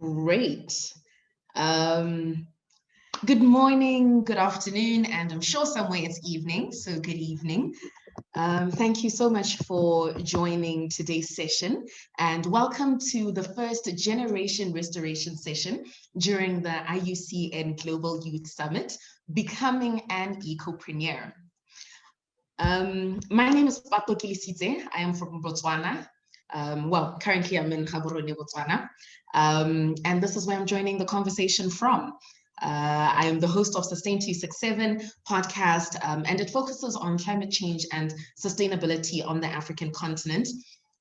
Great. Um, Good morning, good afternoon, and I'm sure somewhere it's evening, so good evening. Thank you so much for joining today's session, and welcome to the first Generation Restoration session during the IUCN Global Youth Summit, Becoming an Ecopreneur. My name is Pato Kilisitse. I am from Botswana. Currently I'm in Gaborone, Botswana. And this is where I'm joining the conversation from. I am the host of Sustain 267 podcast, and it focuses on climate change and sustainability on the African continent.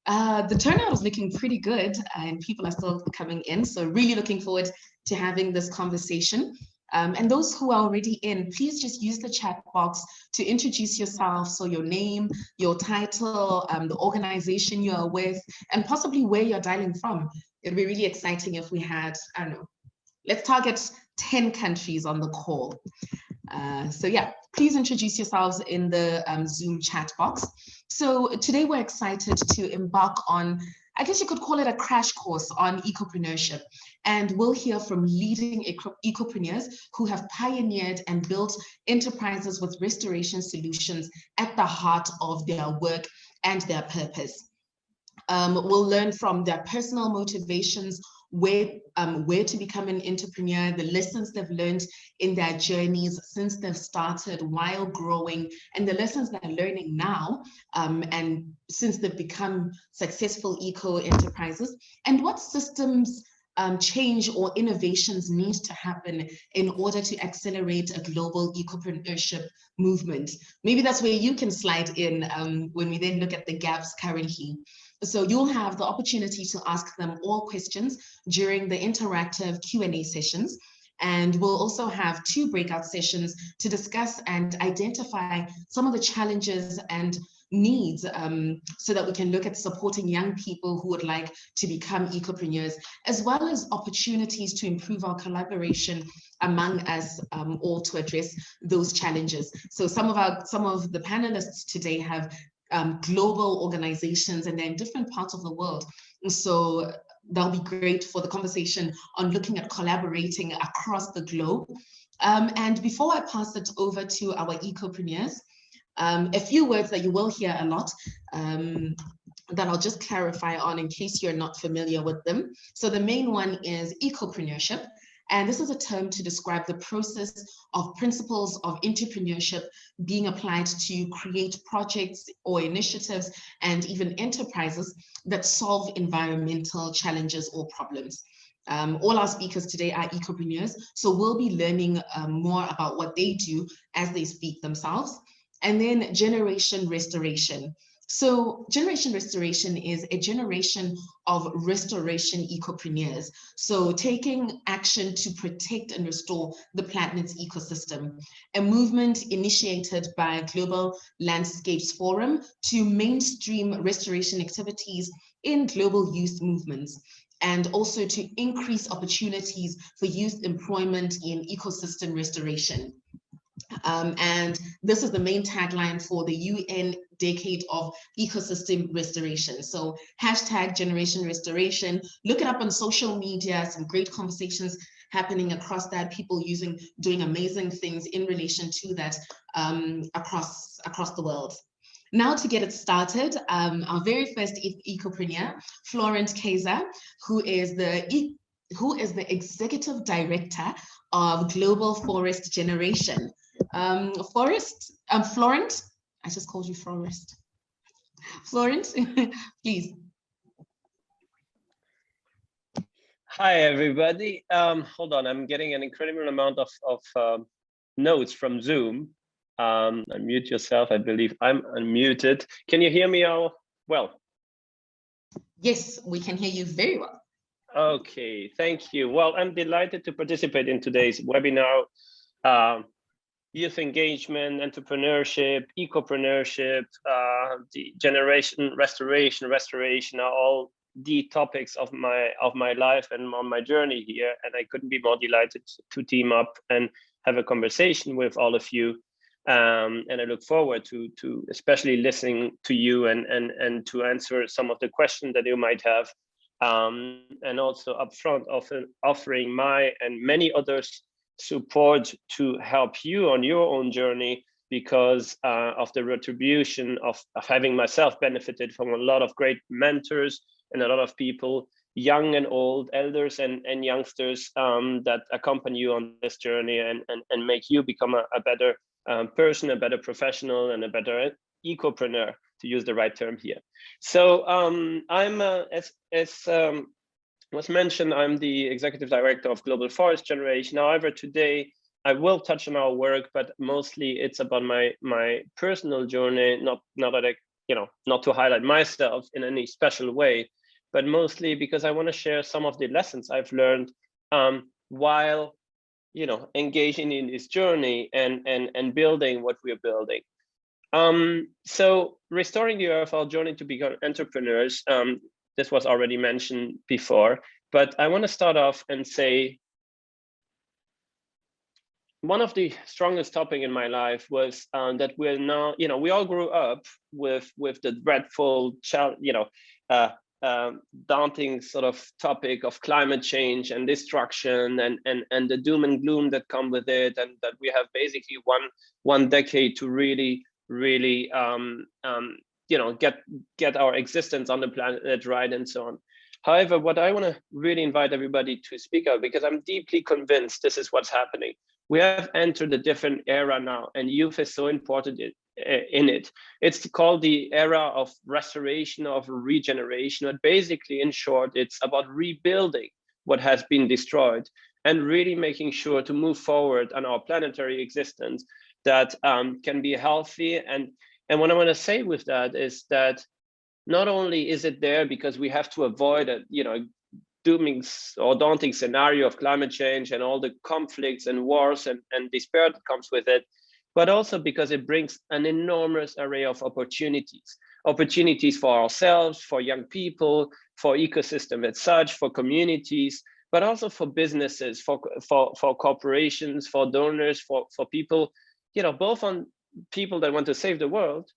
The turnout is looking pretty good and people are still coming in. So really looking forward to having this conversation. And those who are already in, please just use the chat box to introduce yourself. So your name, your title, the organization you're with, and possibly where you're dialing from. It'd be really exciting if we had, I don't know, let's target 10 countries on the call. So yeah, please introduce yourselves in the Zoom chat box. So today we're excited to embark on, I guess you could call it a crash course on ecopreneurship. And we'll hear from leading ecopreneurs who have pioneered and built enterprises with restoration solutions at the heart of their work and their purpose. We'll learn from their personal motivations, where to become an entrepreneur, the lessons they've learned in their journeys since they've started while growing, and the lessons they're learning now, and since they've become successful eco enterprises, and what systems change or innovations need to happen in order to accelerate a global ecopreneurship movement. Maybe that's where you can slide in when we then look at the gaps currently. So you'll have the opportunity to ask them all questions during the interactive Q&A sessions. And we'll also have 2 breakout sessions to discuss and identify some of the challenges and needs so that we can look at supporting young people who would like to become ecopreneurs, as well as opportunities to improve our collaboration among us all to address those challenges. So some of the panelists today have global organizations and they're in different parts of the world. So that'll be great for the conversation on looking at collaborating across the globe. And before I pass it over to our ecopreneurs, a few words that you will hear a lot that I'll just clarify on in case you're not familiar with them. So the main one is ecopreneurship. And this is a term to describe the process of principles of entrepreneurship being applied to create projects or initiatives and even enterprises that solve environmental challenges or problems. All our speakers today are ecopreneurs, so we'll be learning more about what they do as they speak themselves. And then generation restoration. So generation restoration is a generation of restoration ecopreneurs. So taking action to protect and restore the planet's ecosystem, a movement initiated by Global Landscapes Forum to mainstream restoration activities in global youth movements, and also to increase opportunities for youth employment in ecosystem restoration. And this is the main tagline for the UN Decade of Ecosystem Restoration. So hashtag Generation Restoration, look it up on social media, some great conversations happening across that, people doing amazing things in relation to that across the world. Now to get it started, our very first ecopreneur, Florent Kaiser, who is the Executive Director of Global Forest Generation. Florent, I just called you Florist. Florent, please. Hi, everybody. Hold on, I'm getting an incredible amount of notes from Zoom. Unmute yourself, I believe I'm unmuted. Can you hear me all well? Yes, we can hear you very well. Okay, thank you. Well, I'm delighted to participate in today's webinar. Youth engagement, entrepreneurship, ecopreneurship, the generation restoration are all the topics of my life and on my journey here. And I couldn't be more delighted to team up and have a conversation with all of you. And I look forward to especially listening to you and to answer some of the questions that you might have. and also upfront offering my and many others support to help you on your own journey, because of the retribution of having myself benefited from a lot of great mentors and a lot of people, young and old, elders and youngsters, that accompany you on this journey and make you become a better person, a better professional, and a better ecopreneur, to use the right term here. So I'm, as was mentioned, I'm the executive director of Global Forest Generation. However, today I will touch on our work, but mostly it's about my personal journey, not that I, not to highlight myself in any special way, but mostly because I want to share some of the lessons I've learned while engaging in this journey and building what we're building. So restoring the earth, our journey to become entrepreneurs. This was already mentioned before, but I want to start off and say one of the strongest topics in my life was that we're now, we all grew up with the dreadful, daunting sort of topic of climate change and destruction and the doom and gloom that come with it, and that we have basically one decade to really get our existence on the planet right, and so on. However, what I want to really invite everybody to speak out, because I'm deeply convinced this is what's happening. We have entered a different era now, and youth is so important in it. It's called the era of restoration, of regeneration, but basically, in short, it's about rebuilding what has been destroyed and really making sure to move forward on our planetary existence that can be healthy. And what I want to say with that is that not only is it there because we have to avoid a dooming or daunting scenario of climate change and all the conflicts and wars and despair that comes with it, but also because it brings an enormous array of opportunities for ourselves, for young people, for ecosystem as such, for communities, but also for businesses, for corporations, for donors, for people, both on people that want to save the world,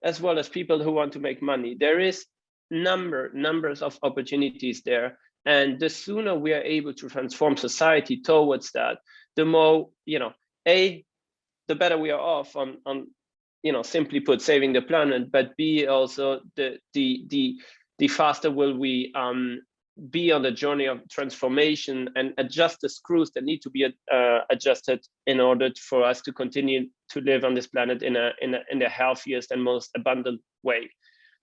as well as people who want to make money. There is numbers of opportunities there. And the sooner we are able to transform society towards that, the more, A, the better we are off on simply put, saving the planet, but B, also the faster will we be on the journey of transformation and adjust the screws that need to be adjusted in order for us to continue to live on this planet in the healthiest and most abundant way.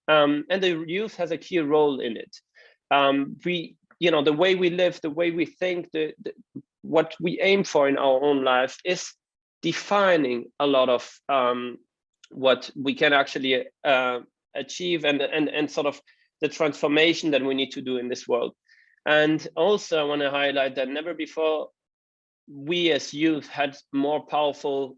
And the youth has a key role in it. The way we live, the way we think, what we aim for in our own life is defining a lot of what we can actually achieve and sort of the transformation that we need to do in this world. And also I want to highlight that never before we as youth had more powerful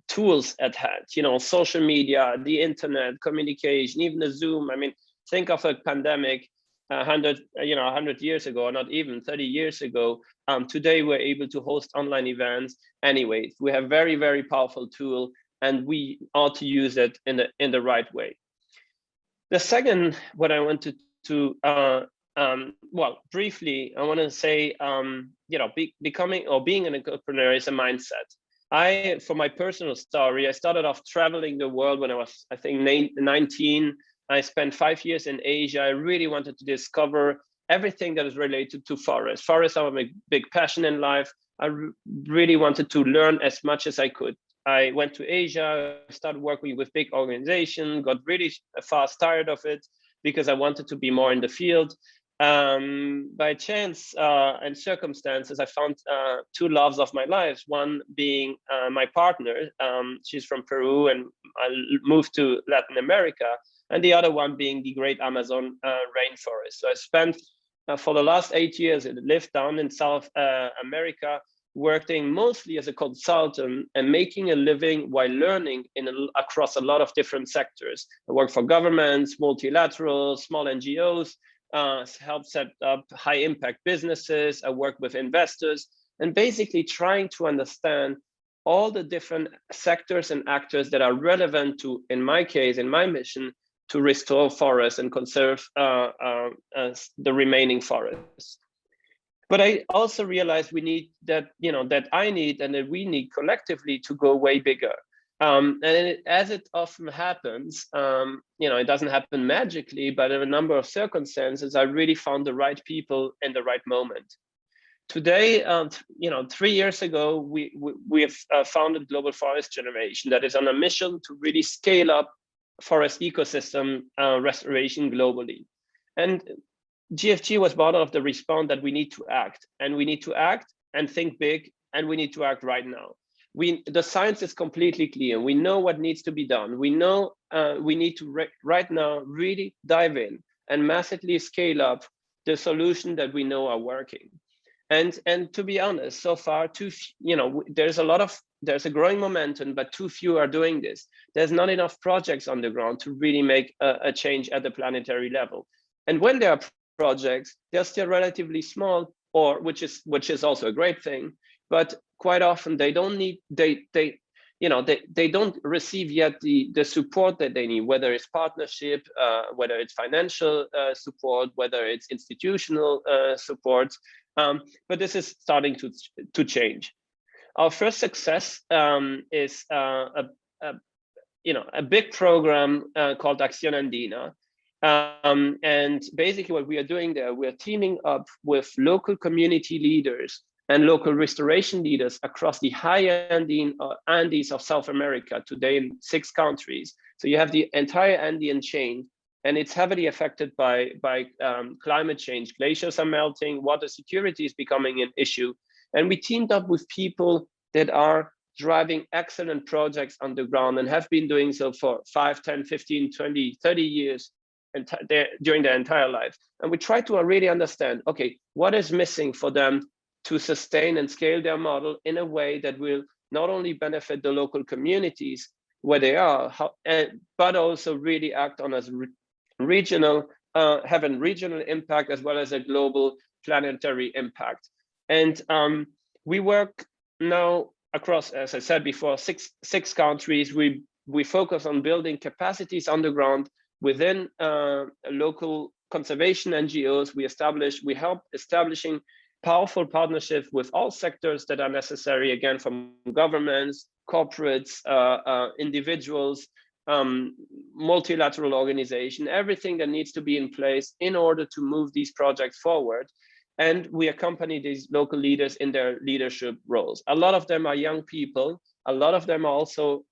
tools at hand, social media, the internet, communication, even the Zoom. I mean, think of a pandemic 100 years ago, or not even 30 years ago. Today we're able to host online events. Anyway, we have very, very powerful tool, and we ought to use it in the right way. The second, what I wanted to briefly, I want to say, becoming or being an entrepreneur is a mindset. For my personal story, I started off traveling the world when I was, I think, 19. I spent 5 years in Asia. I really wanted to discover everything that is related to forests. Forests are my big passion in life. I really wanted to learn as much as I could. I went to Asia, started working with big organizations, got really fast tired of it because I wanted to be more in the field. By chance and circumstances, I found two loves of my life, one being my partner. She's from Peru, and I moved to Latin America, and the other one being the great Amazon rainforest. So I spent for the last 8 years, I lived down in South America, working mostly as a consultant and making a living while learning across a lot of different sectors. I work for governments, multilaterals, small NGOs, help set up high impact businesses. I work with investors, and basically trying to understand all the different sectors and actors that are relevant to, in my case, in my mission, to restore forests and conserve the remaining forests. But I also realized we need that, that I need and that we need collectively to go way bigger. As it often happens, it doesn't happen magically, but in a number of circumstances, I really found the right people in the right moment. Today, 3 years ago, we have founded Global Forest Generation that is on a mission to really scale up forest ecosystem restoration globally. And GFG was part of the response that we need to act, and we need to act and think big, and we need to act right now. The science is completely clear. We know what needs to be done. We know we need to right now really dive in and massively scale up the solution that we know are working. And to be honest, so far, there's a growing momentum, but too few are doing this. There's not enough projects on the ground to really make a change at the planetary level. And when there are projects, they're still relatively small, or which is also a great thing, but quite often they don't receive yet the support that they need, whether it's partnership, whether it's financial support, whether it's institutional support. But this is starting to change. Our first success is a big program called Acción Andina. And basically what we are doing there, we are teaming up with local community leaders and local restoration leaders across the high Andes of South America, today in 6 countries. So you have the entire Andean chain, and it's heavily affected by climate change. Glaciers are melting, water security is becoming an issue. And we teamed up with people that are driving excellent projects on the ground and have been doing so for 5, 10, 15, 20, 30 years during their entire life. And we try to really understand, okay, what is missing for them to sustain and scale their model in a way that will not only benefit the local communities where they are, but also really act on as regional, have a regional impact as well as a global planetary impact. And we work now across, as I said before, six countries. We focus on building capacities on the ground within local conservation NGOs. We help establishing powerful partnerships with all sectors that are necessary, again, from governments, corporates, individuals, multilateral organization, everything that needs to be in place in order to move these projects forward. And we accompany these local leaders in their leadership roles. A lot of them are young people. A lot of them are also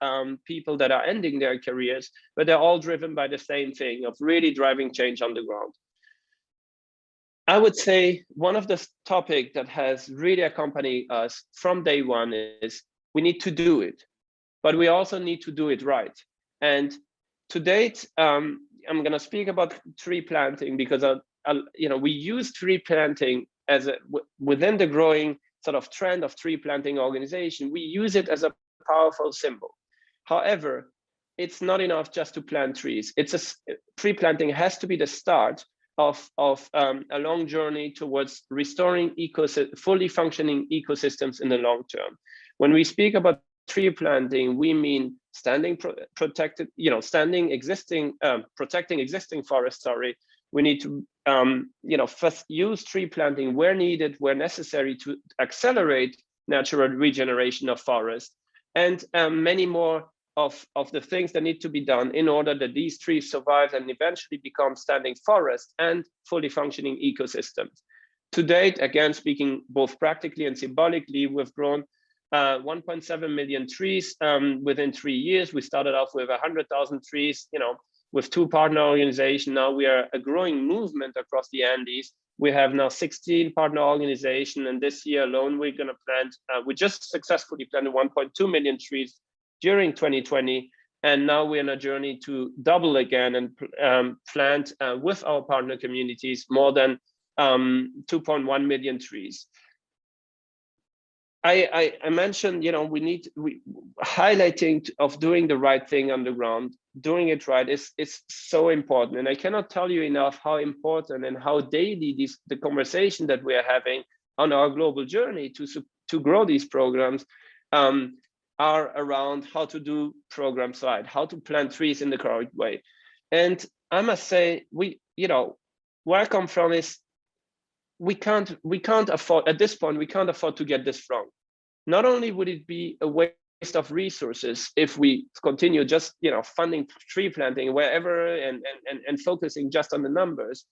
people that are ending their careers, but they're all driven by the same thing of really driving change on the ground. I would say one of the topics that has really accompanied us from day one is we need to do it, but we also need to do it right. And to date, I'm going to speak about tree planting because we use tree planting as within the growing sort of trend of tree planting organization. We use it as a powerful symbol. However, it's not enough just to plant trees. Tree planting has to be the start of a long journey towards restoring fully functioning ecosystems in the long term. When we speak about tree planting, we mean protecting existing forests. We need to first use tree planting where needed, where necessary, to accelerate natural regeneration of forests, and many more of the things that need to be done in order that these trees survive and eventually become standing forests and fully functioning ecosystems. To date, again, speaking both practically and symbolically, we've grown 1.7 million trees within 3 years. We started off with 100,000 trees, with 2 partner organizations. Now we are a growing movement across the Andes. We have now 16 partner organizations, and this year alone, we're going to plant, we just successfully planted 1.2 million trees during 2020. And now we're on a journey to double again and plant with our partner communities more than 2.1 million trees. I mentioned, highlighting of doing the right thing on the ground, doing it right is so important. And I cannot tell you enough how important and how daily the conversation that we are having on our global journey to grow these programs are around how to do programs right, how to plant trees in the correct way. And I must say, where I come from is we can't afford, at this point, we can't afford to get this wrong. Not only would it be a waste of resources if we continue just funding tree planting wherever and focusing just on the numbers,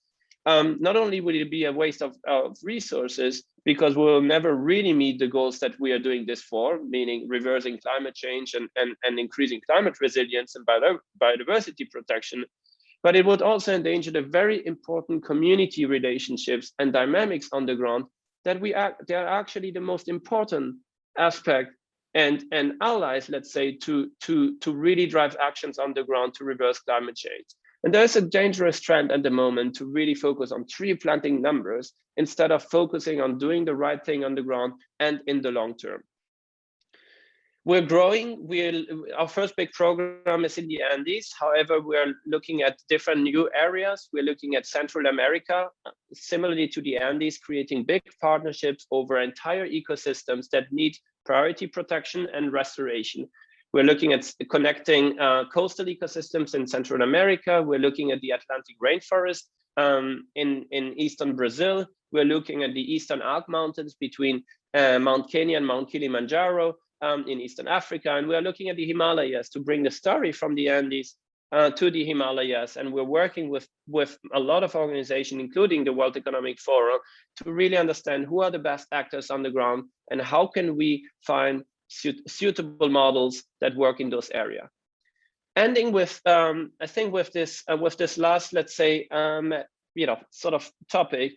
not only would it be a waste of resources, because we'll never really meet the goals that we are doing this for, meaning reversing climate change and increasing climate resilience and biodiversity protection, but it would also endanger the very important community relationships and dynamics on the ground that they are actually the most important aspect and allies, let's say, to really drive actions on the ground to reverse climate change. And there's a dangerous trend at the moment to really focus on tree planting numbers instead of focusing on doing the right thing on the ground and in the long term. We're growing. Our first big program is in the Andes. However, we're looking at different new areas. We're looking at Central America, similarly to the Andes, creating big partnerships over entire ecosystems that need priority protection and restoration. We're looking at connecting coastal ecosystems in Central America. We're looking at the Atlantic rainforest in eastern Brazil. We're looking at the Eastern Alp Mountains between Mount Kenya and Mount Kilimanjaro in Eastern Africa. And we're looking at the Himalayas to bring the story from the Andes to the Himalayas. And we're working with a lot of organizations, including the World Economic Forum, to really understand who are the best actors on the ground and how can we find suitable models that work in those areas. Ending with, I think with this last, let's say, sort of topic,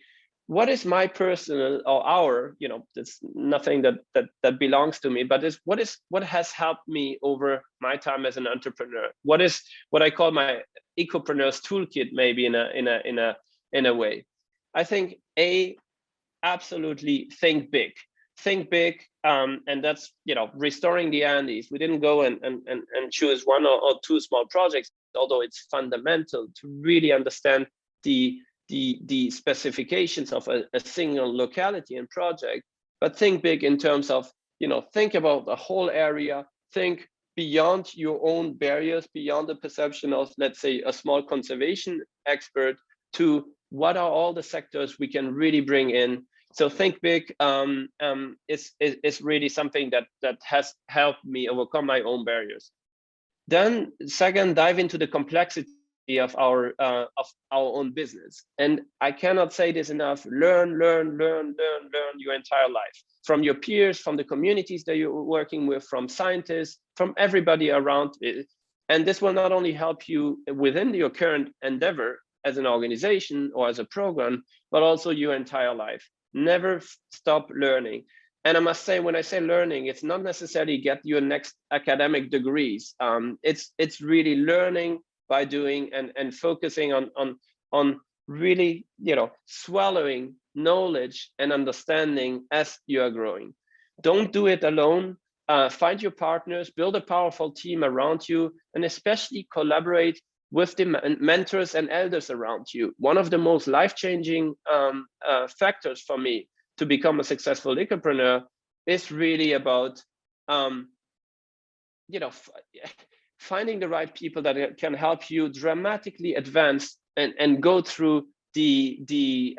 what is my personal or our, there's nothing that belongs to me, but what has helped me over my time as an entrepreneur? What is what I call my Ecopreneurs toolkit, maybe in a way. I think absolutely think big. Think big, and that's restoring the Andes. We didn't go and choose one or two small projects, although it's fundamental to really understand the specifications of a single locality and project. But think big in terms of think about the whole area. Think beyond your own barriers, beyond the perception of, let's say, a small conservation expert, to what are all the sectors we can really bring in. So think big is really something that has helped me overcome my own barriers. Then second, dive into the complexity of our own business. And I cannot say this enough: learn your entire life, from your peers, from the communities that you're working with, from scientists, from everybody around it. And this will not only help you within your current endeavor as an organization or as a program, but also your entire life. Never stop learning. And I must say, when I say learning, it's not necessarily get your next academic degrees. It's really learning by doing and focusing on really swallowing knowledge and understanding as you are growing. Don't do it alone. Find your partners, build a powerful team around you, and especially collaborate with the mentors and elders around you. One of the most life-changing factors for me to become a successful ecopreneur is really about finding the right people that can help you dramatically advance and go through the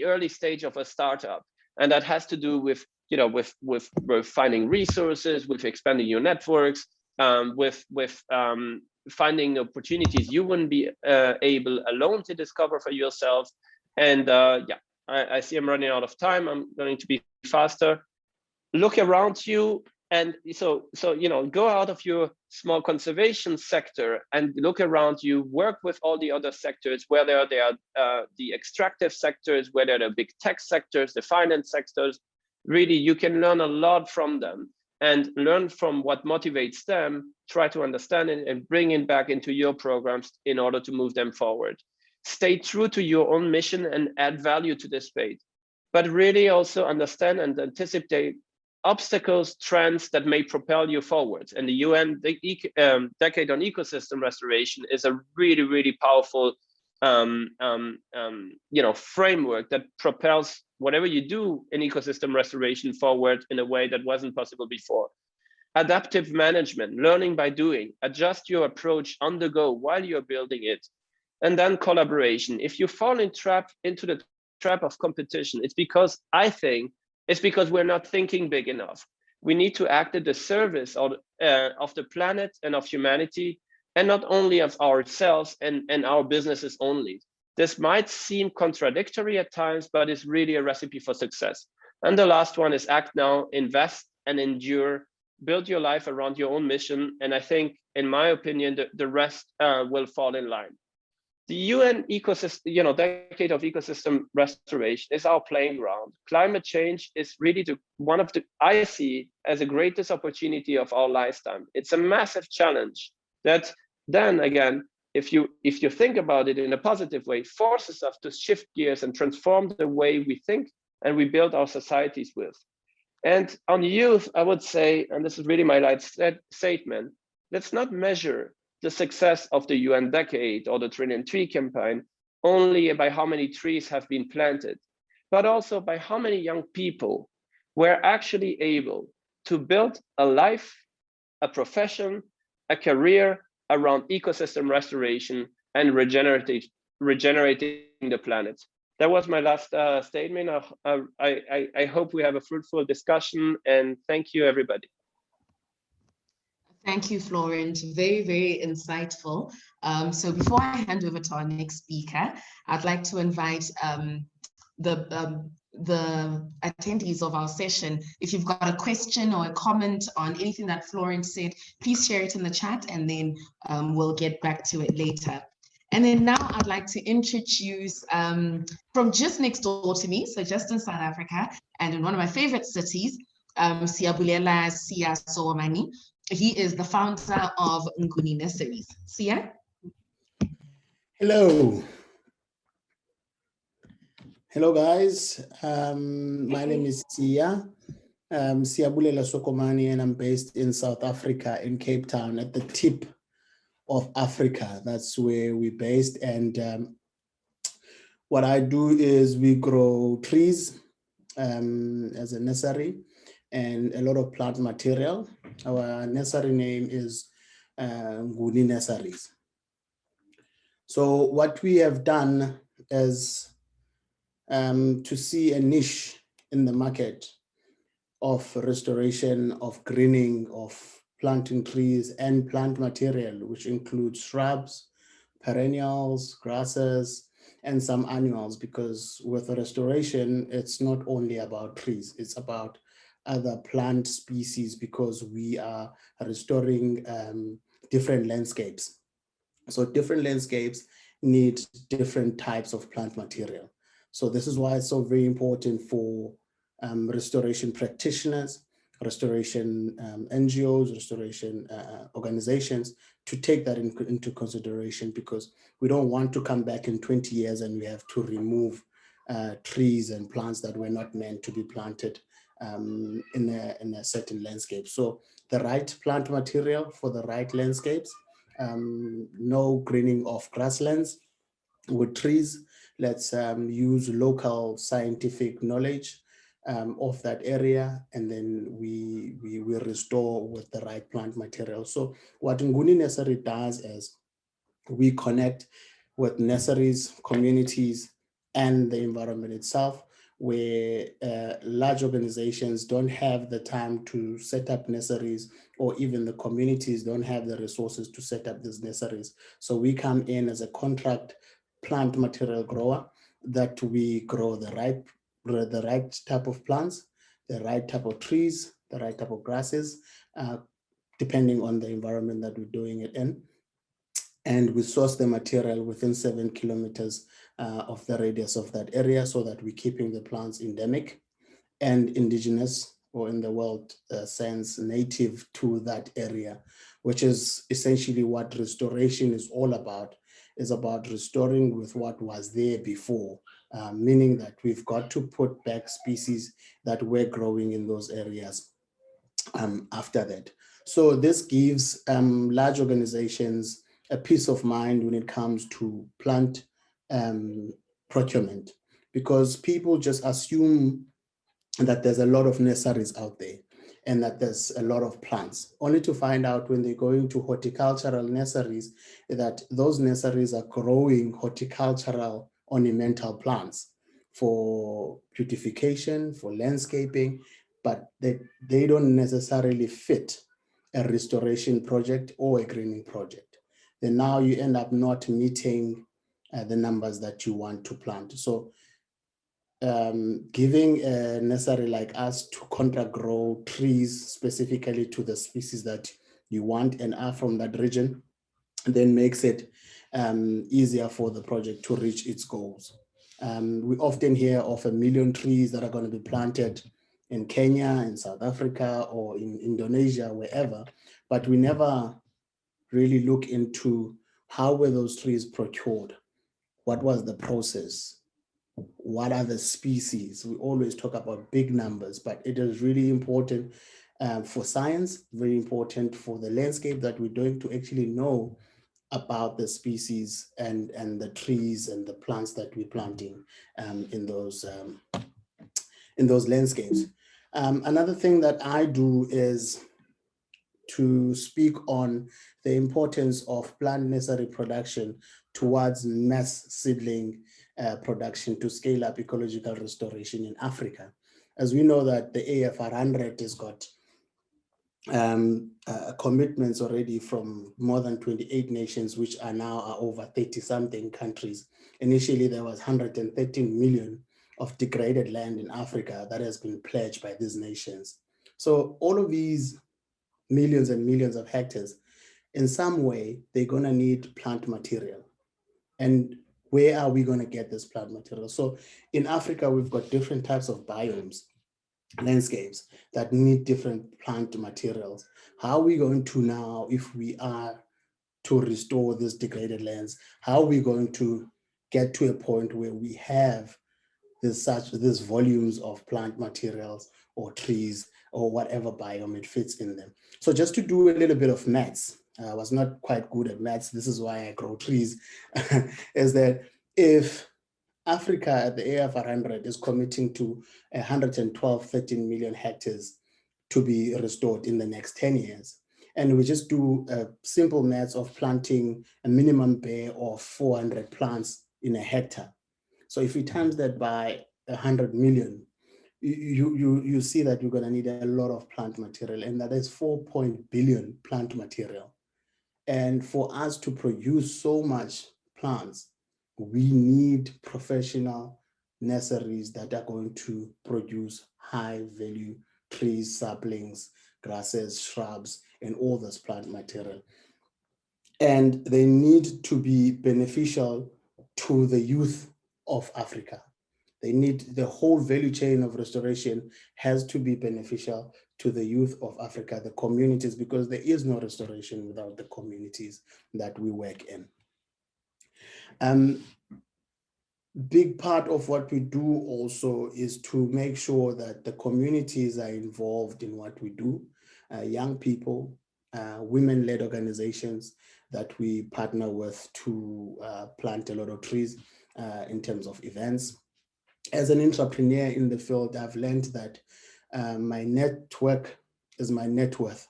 early stage of a startup. And that has to do with with finding resources, with expanding your networks, with finding opportunities you wouldn't be able alone to discover for yourself. And I see I'm running out of time. I'm going to be faster. Look around you, and so go out of your small conservation sector and look around you. Work with all the other sectors, whether they are the extractive sectors, whether they're big tech sectors, the finance sectors. Really, you can learn a lot from them and learn from what motivates them. Try to understand it and bring it back into your programs in order to move them forward. Stay true to your own mission and add value to this space, but really also understand and anticipate obstacles, trends that may propel you forward. And the UN Decade on Ecosystem Restoration is a really, really powerful framework that propels whatever you do in ecosystem restoration forward in a way that wasn't possible before. Adaptive management, learning by doing, adjust your approach on the go while you're building it. and then collaboration. If you fall into the trap of competition, it's because we're not thinking big enough. We need to act at the service of the planet and of humanity, and not only of ourselves and our businesses only. This might seem contradictory at times, but it's really a recipe for success. And the last one is act now, invest and endure, build your life around your own mission. And I think, in my opinion, the rest will fall in line. The UN ecosystem, decade of ecosystem restoration is our playing ground. Climate change is really I see as the greatest opportunity of our lifetime. It's a massive challenge that then again, if you think about it in a positive way, forces us to shift gears and transform the way we think and we build our societies with. And on youth, I would say, and this is really my last statement, let's not measure the success of the UN decade or the Trillion Tree campaign only by how many trees have been planted, but also by how many young people were actually able to build a life, a profession, a career around ecosystem restoration and regenerating the planet. That was my last statement. I hope we have a fruitful discussion, and thank you, everybody. Thank you, Florent. Very, very insightful. So before I hand over to our next speaker, I'd like to invite the attendees of our session. If you've got a question or a comment on anything that Florent said, please share it in the chat, and then we'll get back to it later. And then now I'd like to introduce from just next door to me, so just in South Africa, and in one of my favorite cities, Siyabulela Siya Soomani. He is the founder of Nguni Nurseries. Siya? Hello. Hello, guys. My name is Siya. Siyabulela Sokomani, and I'm based in South Africa, in Cape Town, at the tip of Africa. That's where we're based. And what I do is we grow trees as a nursery and a lot of plant material. Our nursery name is Nguni Nurseries. So what we have done is to see a niche in the market of restoration, of greening, of planting trees and plant material, which includes shrubs, perennials, grasses, and some annuals, because with restoration, it's not only about trees, it's about other plant species, because we are restoring different landscapes. So different landscapes need different types of plant material. So this is why it's so very important for restoration practitioners, restoration NGOs, restoration organizations to take that into consideration, because we don't want to come back in 20 years and we have to remove trees and plants that were not meant to be planted in a certain landscape. So the right plant material for the right landscapes, no greening of grasslands with trees. Let's use local scientific knowledge of that area, and then we restore with the right plant material. So what Nguni Nursery does is we connect with nurseries, communities, and the environment itself, where large organizations don't have the time to set up nurseries, or even the communities don't have the resources to set up these nurseries. So we come in as a contract plant material grower, that we grow the right type of plants, the right type of trees, the right type of grasses, depending on the environment that we're doing it in. And we source the material within 7 kilometers of the radius of that area, so that we're keeping the plants endemic and indigenous, or in the world sense, native to that area, which is essentially what restoration is all about. Is about restoring with what was there before, meaning that we've got to put back species that were growing in those areas after that. So this gives large organizations a peace of mind when it comes to plant procurement, because people just assume that there's a lot of nurseries out there. and that there's a lot of plants, only to find out when they're going to horticultural nurseries that those nurseries are growing horticultural ornamental plants for beautification, for landscaping, but they don't necessarily fit a restoration project or a greening project. Then now you end up not meeting the numbers that you want to plant. So giving a nursery like us to contract grow trees specifically to the species that you want and are from that region, then makes it easier for the project to reach its goals. We often hear of 1 million trees that are going to be planted in Kenya, in South Africa, or in Indonesia, wherever, but we never really look into how were those trees procured? What was the process? What are the species? We always talk about big numbers, but it is really important for science, very important for the landscape that we're doing to actually know about the species and the trees and the plants that we're planting in those landscapes. Another thing that I do is to speak on the importance of plant nursery production towards mass seedling production to scale up ecological restoration in Africa. As we know that the AF100 has got commitments already from more than 28 nations, which are now over 30-something countries. Initially, there was 113 million of degraded land in Africa that has been pledged by these nations. So all of these millions and millions of hectares, in some way, they're going to need plant material. And where are we going to get this plant material? So in Africa, we've got different types of biomes, landscapes that need different plant materials. How are we going to now, if we are to restore this degraded lands, how are we going to get to a point where we have this volumes of plant materials or trees or whatever biome it fits in them? So just to do a little bit of maths, I was not quite good at maths, this is why I grow trees, is that if Africa at the AF100 is committing to 13 million hectares to be restored in the next 10 years. And we just do simple maths of planting a minimum bare of 400 plants in a hectare. So if you times that by 100 million, you see that you're going to need a lot of plant material, and that is 4 billion plant material. And for us to produce so much plants, we need professional nurseries that are going to produce high value trees, saplings, grasses, shrubs, and all this plant material. And they need to be beneficial to the youth of Africa. They need the whole value chain of restoration has to be beneficial to the youth of Africa, the communities, because there is no restoration without the communities that we work in. Big part of what we do also is to make sure that the communities are involved in what we do. Young people, women-led organizations that we partner with to plant a lot of trees in terms of events. As an entrepreneur in the field, I've learned that my network is my net worth.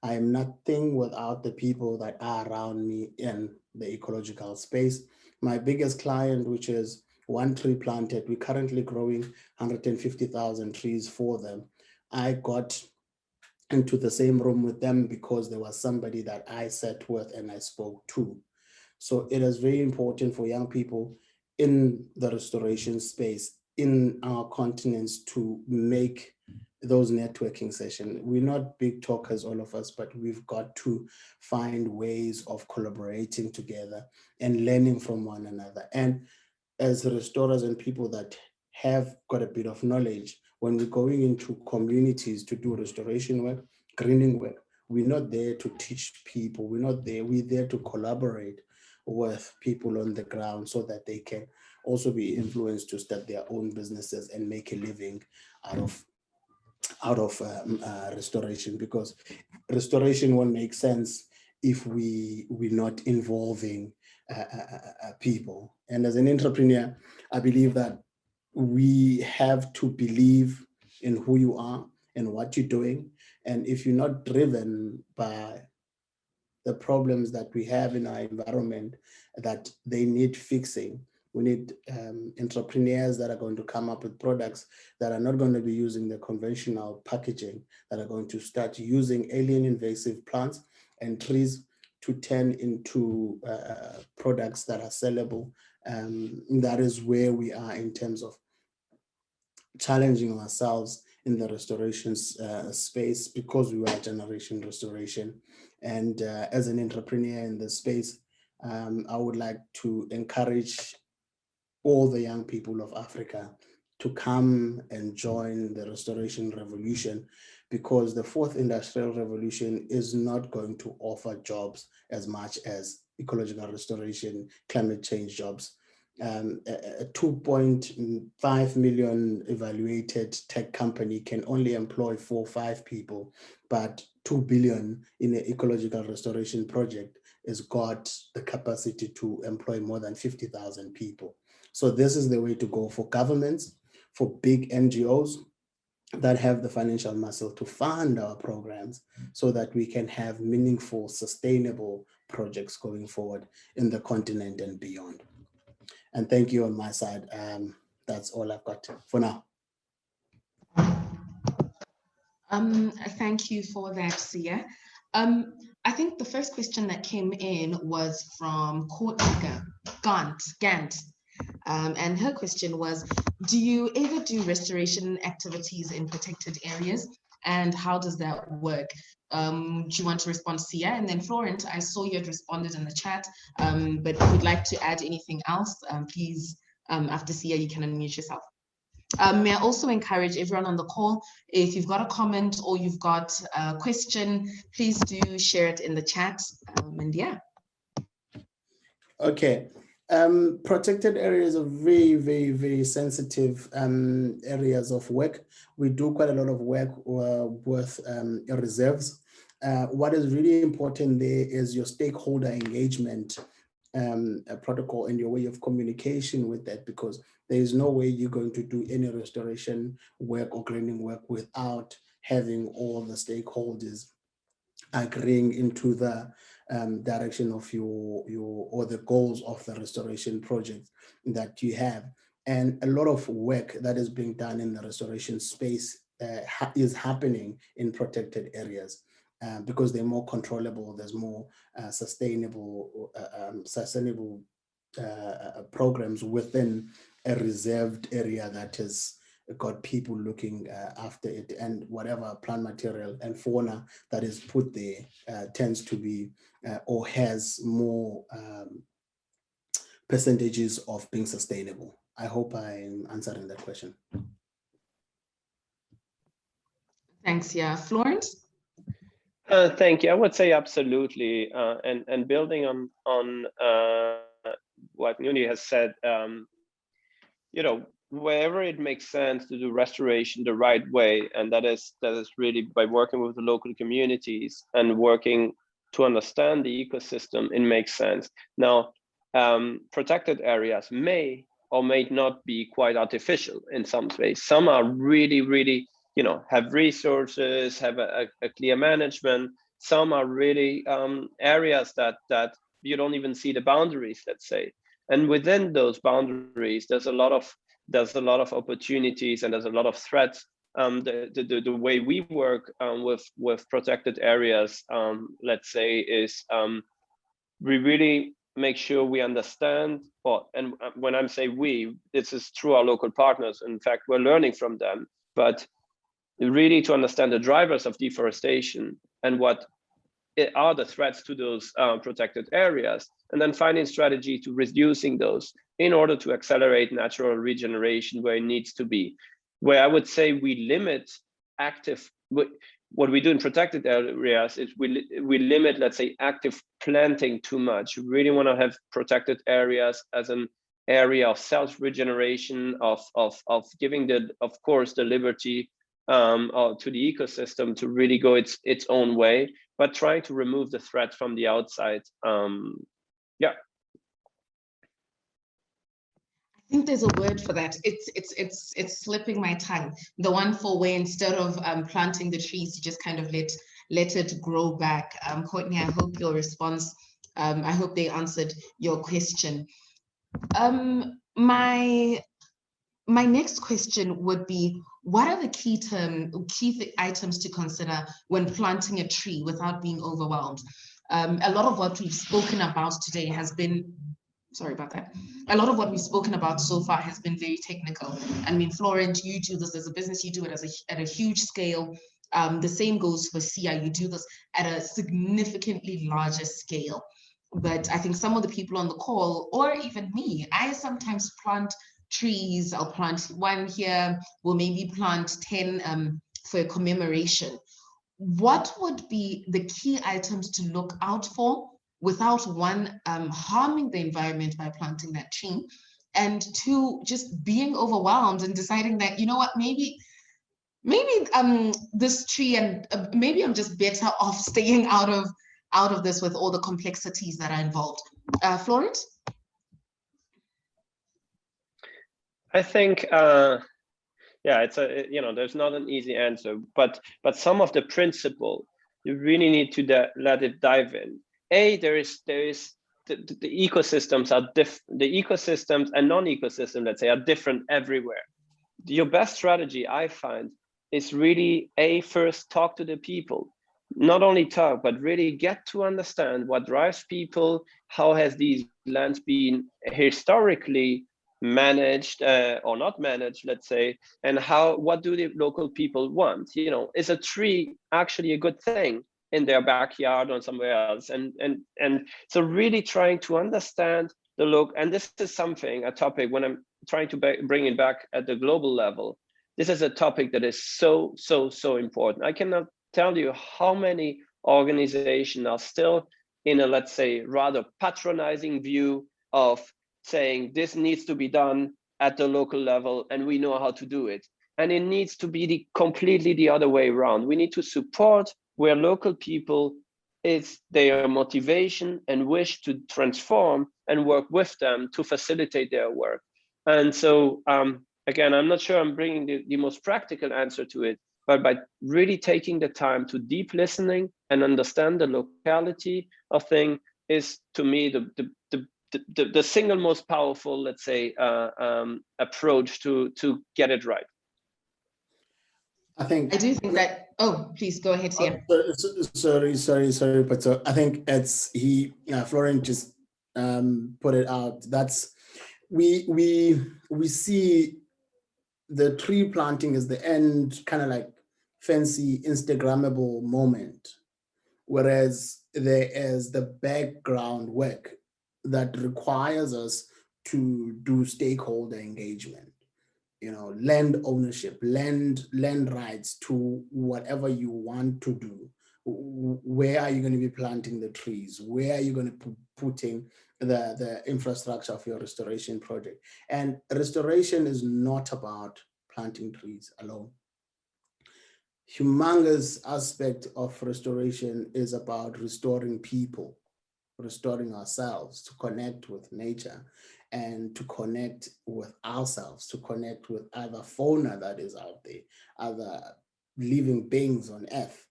I am nothing without the people that are around me in the ecological space. My biggest client, which is One Tree Planted, we're currently growing 150,000 trees for them. I got into the same room with them because there was somebody that I sat with and I spoke to. So it is very important for young people in the restoration space in our continents to make those networking sessions. We're not big talkers, all of us, but we've got to find ways of collaborating together and learning from one another. And as restorers and people that have got a bit of knowledge, when we're going into communities to do restoration work, greening work, we're not there to teach people. We're there to collaborate with people on the ground so that they can also be influenced to start their own businesses and make a living out of restoration, because restoration won't make sense if we're not involving people. And as an entrepreneur, I believe that we have to believe in who you are and what you're doing. And if you're not driven by the problems that we have in our environment that they need fixing, we need entrepreneurs that are going to come up with products that are not going to be using the conventional packaging, that are going to start using alien invasive plants and trees to turn into products that are sellable. That is where we are in terms of challenging ourselves in the restoration space, because we are generation restoration. And as an entrepreneur in this space, I would like to encourage all the young people of Africa to come and join the restoration revolution, because the fourth industrial revolution is not going to offer jobs as much as ecological restoration, climate change jobs. A 2.5 million evaluated tech company can only employ 4 or 5 people, but 2 billion in an ecological restoration project has got the capacity to employ more than 50,000 people. So this is the way to go for governments, for big NGOs that have the financial muscle to fund our programs, so that we can have meaningful, sustainable projects going forward in the continent and beyond. And thank you on my side. That's all I've got for now. Thank you for that, Sia. I think the first question that came in was from Courtney Gant. And her question was, do you ever do restoration activities in protected areas? And how does that work? Do you want to respond, Sia? And then Florent, I saw you had responded in the chat, but if you'd like to add anything else, please, after Sia, you can unmute yourself. May I also encourage everyone on the call, if you've got a comment or you've got a question, please do share it in the chat. And yeah. Okay. Protected areas are very, very, very sensitive areas of work. We do quite a lot of work with reserves. What is really important there is your stakeholder engagement protocol and your way of communication with that, because there is no way you're going to do any restoration work or greening work without having all the stakeholders agreeing into the direction of your or the goals of the restoration project that you have. And a lot of work that is being done in the restoration space is happening in protected areas because they're more controllable. There's more sustainable programs within a reserved area that has got people looking after it, and whatever plant material and fauna that is put there tends to be or has more percentages of being sustainable. I hope I'm answering that question. Thanks, yeah. Florence? Thank you. I would say absolutely. And building on what Nuni has said, you know, wherever it makes sense to do restoration the right way, and that is really by working with the local communities and working to understand the ecosystem, it makes sense. Now, protected areas may or may not be quite artificial in some ways. Some are really, really, you know, have resources, have a clear management. Some are really areas that you don't even see the boundaries, let's say. And within those boundaries, there's a lot of opportunities and there's a lot of threats. The way we work with protected areas, let's say, is we really make sure we understand, and when I'm saying we, this is through our local partners. In fact, we're learning from them, but really to understand the drivers of deforestation and what are the threats to those protected areas, and then finding strategy to reducing those in order to accelerate natural regeneration where it needs to be. Where I would say we limit what we do in protected areas is we limit, let's say, active planting too much. We really want to have protected areas as an area of self-regeneration, of giving of course the liberty to the ecosystem to really go its own way, but trying to remove the threat from the outside. Yeah. think there's a word for that. It's slipping my tongue. The one for where instead of planting the trees, you just kind of let it grow back. Courtney, I hope your response, I hope they answered your question. My next question would be, what are the key items to consider when planting a tree without being overwhelmed? A lot of what we've spoken about today has been, sorry about that. A lot of what we've spoken about so far has been very technical. I mean, Florent, you do this as a business, you do it at a huge scale. The same goes for Sia, you do this at a significantly larger scale. But I think some of the people on the call, or even me, I sometimes plant trees. I'll plant one here, we'll maybe plant 10 for a commemoration. What would be the key items to look out for without one, harming the environment by planting that tree, and two, just being overwhelmed and deciding that, you know what, maybe this tree, and maybe I'm just better off staying out of this with all the complexities that are involved. Florent? I think, yeah, it's there's not an easy answer, but some of the principle, you really need to let it dive in. There is the ecosystems are different. The ecosystems and non-ecosystem, let's say, are different everywhere. Your best strategy, I find, is really first talk to the people. Not only talk, but really get to understand what drives people. How has these lands been historically managed or not managed, let's say, and what do the local people want? Is a tree actually a good thing in their backyard or somewhere else? And so really trying to understand the look. And this is a topic, when I'm trying to bring it back at the global level, this is a topic that is so important. I cannot tell you how many organizations are still in a, let's say, rather patronizing view of saying this needs to be done at the local level and we know how to do it. And it needs to be completely the other way around. We need to support where local people, it's their motivation and wish to transform, and work with them to facilitate their work. And so, again, I'm not sure I'm bringing the most practical answer to it, but by really taking the time to deep listening and understand the locality of things is, to me, the single most powerful, let's say, approach to get it right. I do think that. Oh, please go ahead, Sia. Sorry, but I think Florent just put it out. That's we see the tree planting as the end, kind of like fancy Instagrammable moment, whereas there is the background work that requires us to do stakeholder engagement, land ownership, land rights to whatever you want to do. Where are you going to be planting the trees? Where are you going to be putting the infrastructure of your restoration project? And restoration is not about planting trees alone. Humongous aspect of restoration is about restoring people, restoring ourselves, to connect with nature and to connect with ourselves, to connect with other fauna that is out there, other living beings on earth.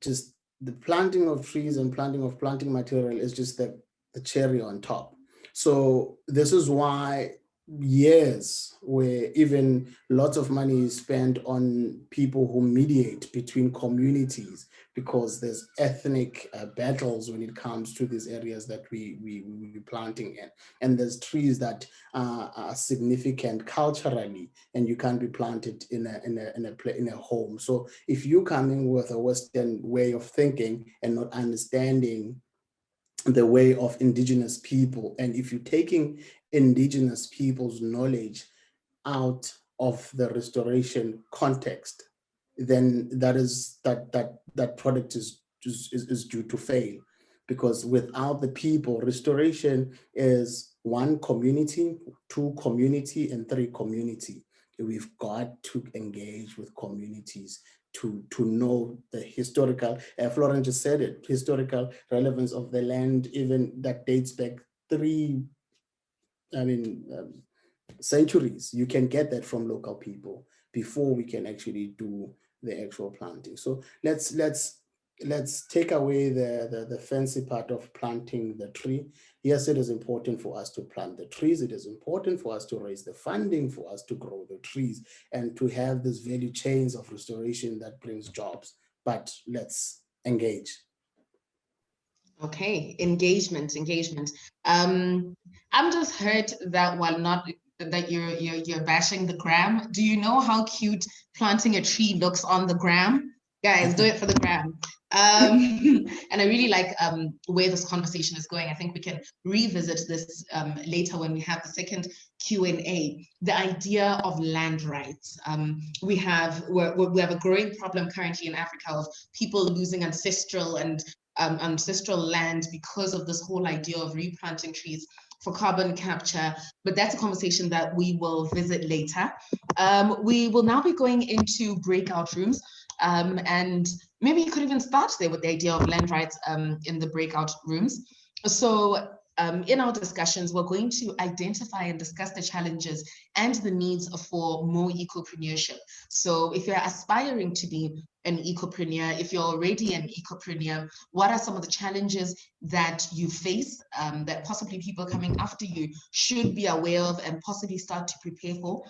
Just the planting of trees and planting of planting material is just the cherry on top. So this is why years where even lots of money is spent on people who mediate between communities, because there's ethnic battles when it comes to these areas that we planting in, and there's trees that are significant culturally, and you can't be planted in a home. So if you coming with a Western way of thinking and not understanding the way of indigenous people, and if you're taking indigenous people's knowledge out of the restoration context, then that product is due to fail. Because without the people, restoration is 1, community, 2, community, and 3, community. We've got to engage with communities to know the historical, Florent just said it, historical relevance of the land, even that dates back centuries. You can get that from local people before we can actually do the actual planting. So let's take away the fancy part of planting the tree. Yes, it is important for us to plant the trees. It is important for us to raise the funding for us to grow the trees and to have this value chains of restoration that brings jobs. But let's engage. Okay, engagement. I'm just hurt that that you're bashing the gram. Do you know how cute planting a tree looks on the gram? Guys, do it for the gram. And I really like where this conversation is going. I think we can revisit this later when we have the second Q&A. The idea of land rights. We have a growing problem currently in Africa of people losing ancestral land because of this whole idea of replanting trees for carbon capture, but that's a conversation that we will visit later. We will now be going into breakout rooms, and maybe you could even start there with the idea of land rights in the breakout rooms. So in our discussions, we're going to identify and discuss the challenges and the needs for more ecopreneurship. So if you're aspiring to be an ecopreneur, if you're already an ecopreneur, what are some of the challenges that you face that possibly people coming after you should be aware of and possibly start to prepare for?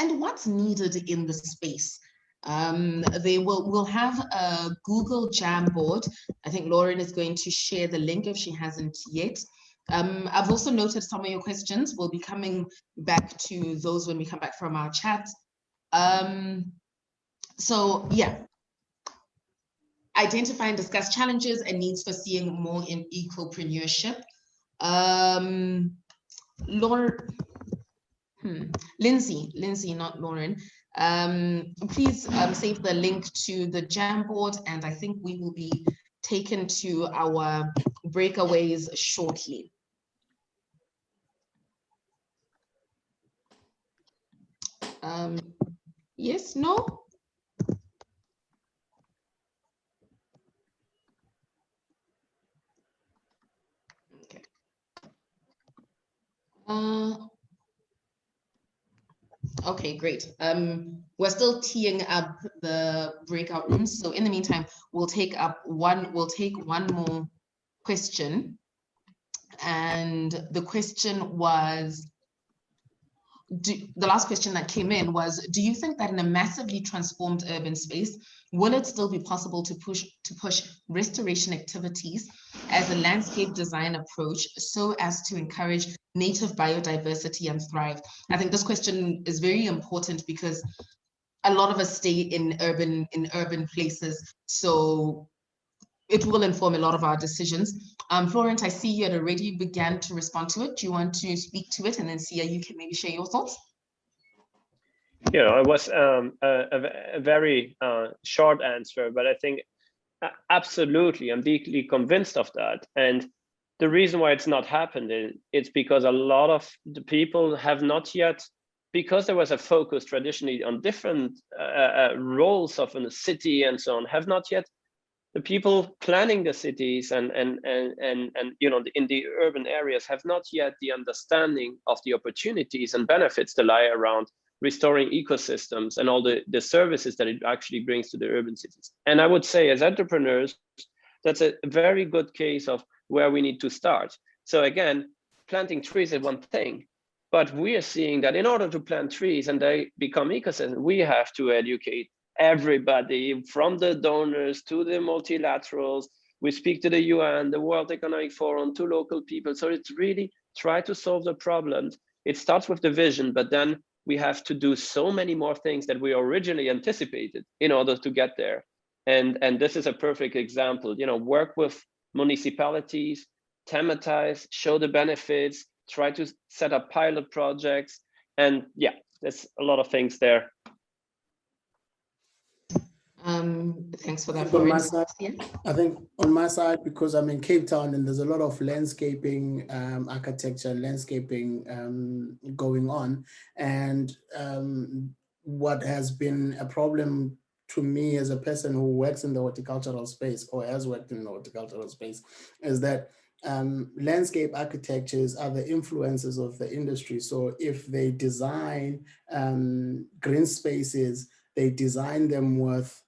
And what's needed in the space? We'll have a Google Jamboard. I think Lauren is going to share the link if she hasn't yet. I've also noted some of your questions. We'll be coming back to those when we come back from our chat. So yeah, identify and discuss challenges and needs for seeing more in ecopreneurship. Lindsay, not Lauren. Please save the link to the Jamboard, and I think we will be taken to our breakaways shortly. Yes, no? Okay. Okay, great. We're still teeing up the breakout rooms. So in the meantime, we'll take one more question. And the question was, the last question that came in was, do you think that in a massively transformed urban space, will it still be possible to push restoration activities as a landscape design approach so as to encourage native biodiversity and thrive? I think this question is very important because a lot of us stay in urban places, so it will inform a lot of our decisions. Florent, I see you had already began to respond to it. Do you want to speak to it? And then Sia, you can maybe share your thoughts. Yeah, it was a very short answer, but I think absolutely, I'm deeply convinced of that. And the reason why it's not happened is it's because a lot of the people have not yet, because there was a focus traditionally on different roles of a city and so on, have not yet, the people planning the cities and you know, in the urban areas have not yet the understanding of the opportunities and benefits that lie around restoring ecosystems and all the services that it actually brings to the urban cities. And I would say as entrepreneurs, that's a very good case of where we need to start. So again, planting trees is one thing, but we are seeing that in order to plant trees and they become ecosystems, we have to educate everybody from the donors to the multilaterals. We speak to the UN, the World Economic Forum, to local people. So it's really try to solve the problems. It starts with the vision, but then we have to do so many more things that we originally anticipated in order to get there. And this is a perfect example, you know, work with municipalities, thematize, show the benefits, try to set up pilot projects. And yeah, there's a lot of things there. Thanks for that. I think on my side, because I'm in Cape Town and there's a lot of landscaping, architecture, landscaping going on. And what has been a problem to me as a person who works in the horticultural space or has worked in the horticultural space is that landscape architectures are the influences of the industry. So if they design green spaces, they design them with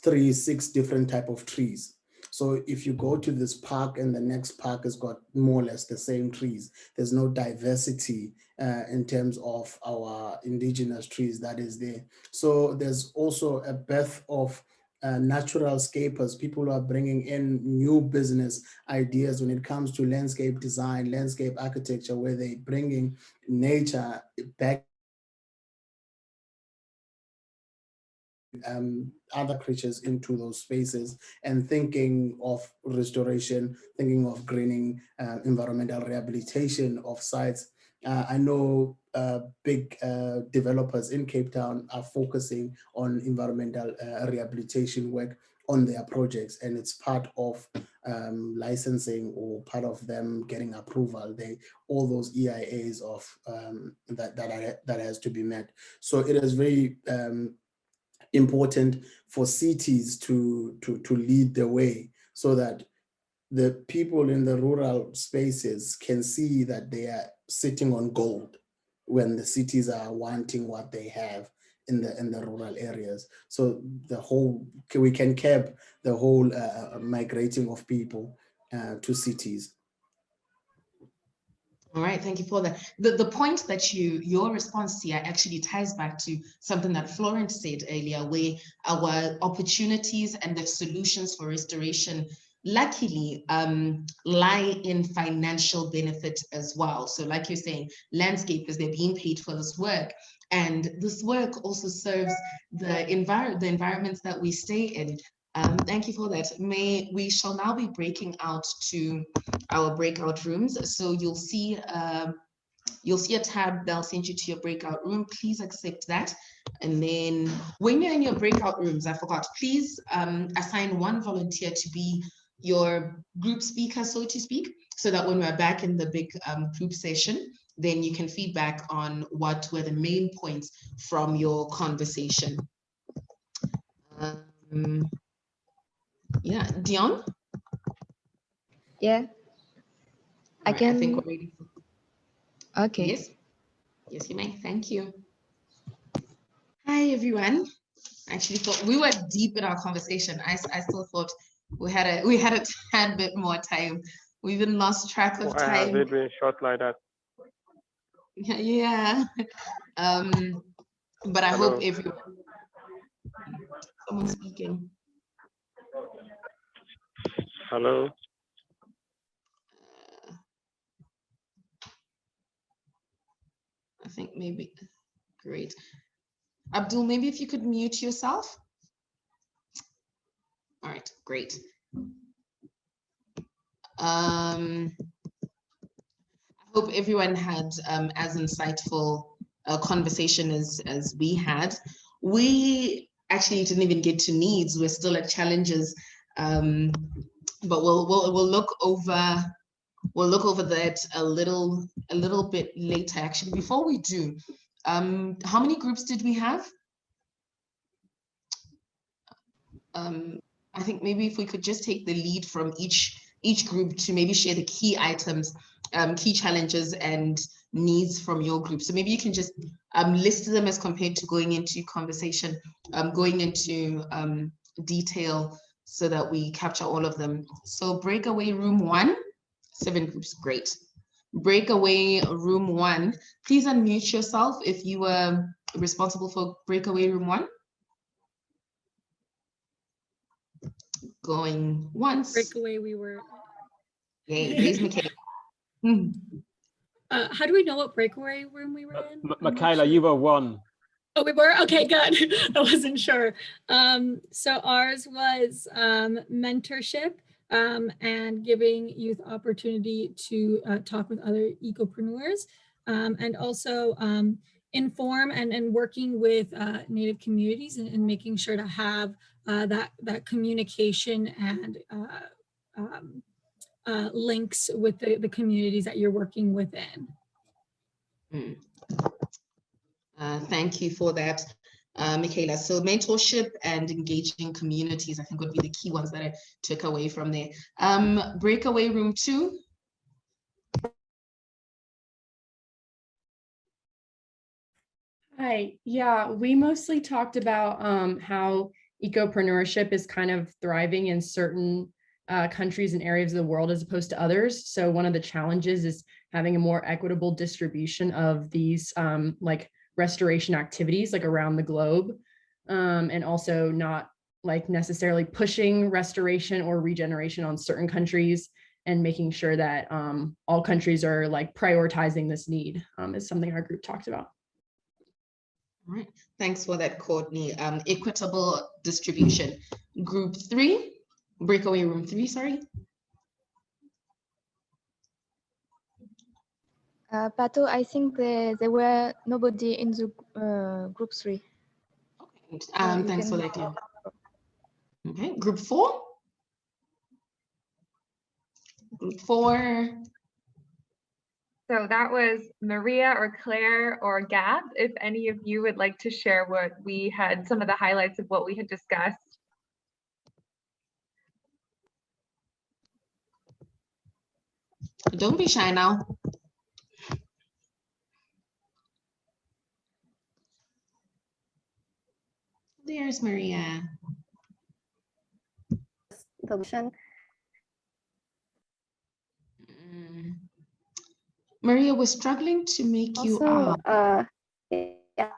6 different type of trees. So if you go to this park and the next park has got more or less the same trees, there's no diversity in terms of our indigenous trees that is there. So there's also a birth of natural scapers. People are bringing in new business ideas when it comes to landscape design, landscape architecture, where they're bringing nature back, other creatures into those spaces, and thinking of restoration, thinking of greening, environmental rehabilitation of sites. I know big developers in Cape Town are focusing on environmental rehabilitation work on their projects, and it's part of licensing or part of them getting approval. All those EIAs of that has to be met. So it is very important for cities to lead the way, so that the people in the rural spaces can see that they are sitting on gold when the cities are wanting what they have in the rural areas. So we can curb the whole migrating of people to cities. All right, thank you for that. The point that your response here actually ties back to something that Florence said earlier, where our opportunities and the solutions for restoration luckily lie in financial benefit as well. So like you're saying, landscapers, they're being paid for this work. And this work also serves the environments that we stay in. Thank you for that. We shall now be breaking out to our breakout rooms. So you'll see a tab that'll send you to your breakout room. Please accept that. And then when you're in your breakout rooms, I forgot, please assign one volunteer to be your group speaker, so to speak, so that when we're back in the big group session, then you can feedback on what were the main points from your conversation. Yeah, Dion? Yeah. I can. I think we're ready. Okay. Yes. Yes, you may. Thank you. Hi, everyone. I actually thought we were deep in our conversation. I still thought we had a tad bit more time. We even lost track of time. Why has it been short like that? Yeah. But I hope everyone. Someone speaking. Hello. I think maybe. Great. Abdul, maybe if you could mute yourself. All right, great. I hope everyone had as insightful a conversation as we had. We actually didn't even get to needs. We're still at challenges, but we'll look over that a little bit later. Actually, before we do, how many groups did we have? I think maybe if we could just take the lead from each group to maybe share the key items, key challenges and needs from your group. So maybe you can just list them as compared to going into conversation, going into detail so that we capture all of them. So breakaway room 1, 7 groups, great. Breakaway room 1, please unmute yourself if you were responsible for breakaway room 1. Going once. Breakaway, we were. Yay, raise Michaela. How do we know what breakaway room we were in? Michaela, you were 1. Oh, we were? Okay, good. I wasn't sure. So ours was mentorship and giving youth opportunity to talk with other ecopreneurs, and also inform and working with Native communities and making sure to have that communication and links with the communities that you're working within. Thank you for that. Michaela. So mentorship and engaging communities, I think, would be the key ones that I took away from there. Breakaway room 2. Hi, yeah, we mostly talked about how ecopreneurship is kind of thriving in certain countries and areas of the world as opposed to others. So one of the challenges is having a more equitable distribution of these like restoration activities like around the globe, and also not like necessarily pushing restoration or regeneration on certain countries, and making sure that all countries are like prioritizing this need is something our group talked about. All right, thanks for that, Courtney. Equitable distribution. Group 3, breakaway room 3, sorry. Pato, I think there were nobody in the group 3. Okay. Thanks for that, yeah. Okay, group 4. Group 4. So that was Maria or Claire or Gab. If any of you would like to share what we had, some of the highlights of what we had discussed. Don't be shy now. There's Maria. Maria, we're struggling to make you out. Yeah.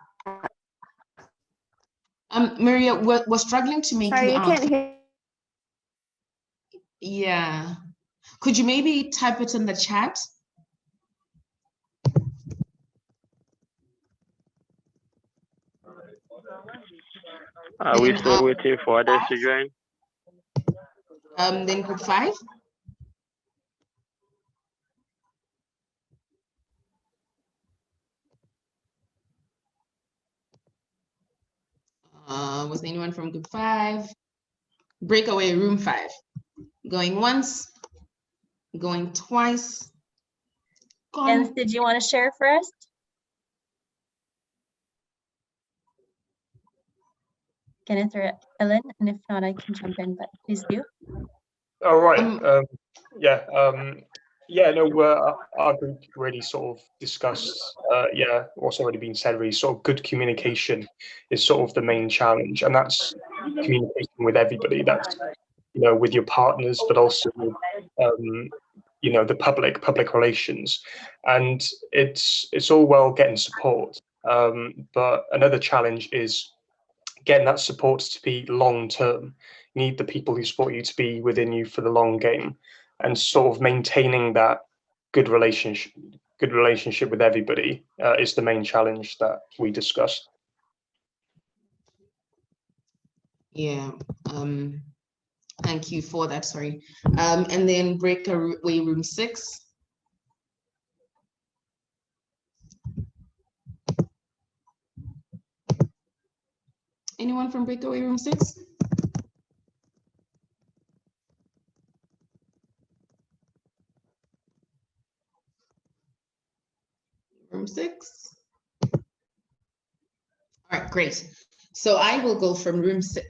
Maria, we're struggling to make Sorry, you you out. can't hear. Yeah. Could you maybe type it in the chat? Are we still waiting for others to join? Then group 5. Was anyone from group 5? Breakaway room 5. Going once, going twice. Jens, did you want to share first? Kenneth or Ellen, and if not, I can jump in, but please do. All right. Yeah, no, our group really sort of discussed, what's already been said, really sort of good communication is sort of the main challenge, and that's communicating with everybody. That's, with your partners, but also, the public relations, and it's all well getting support, but another challenge is getting that support to be long term. You need the people who support you to be within you for the long game, and sort of maintaining that good relationship with everybody is the main challenge that we discussed. Yeah. Thank you for that. Sorry. And then breakaway room 6. Anyone from breakaway room 6? Room 6. All right, great. So I will go from room 6.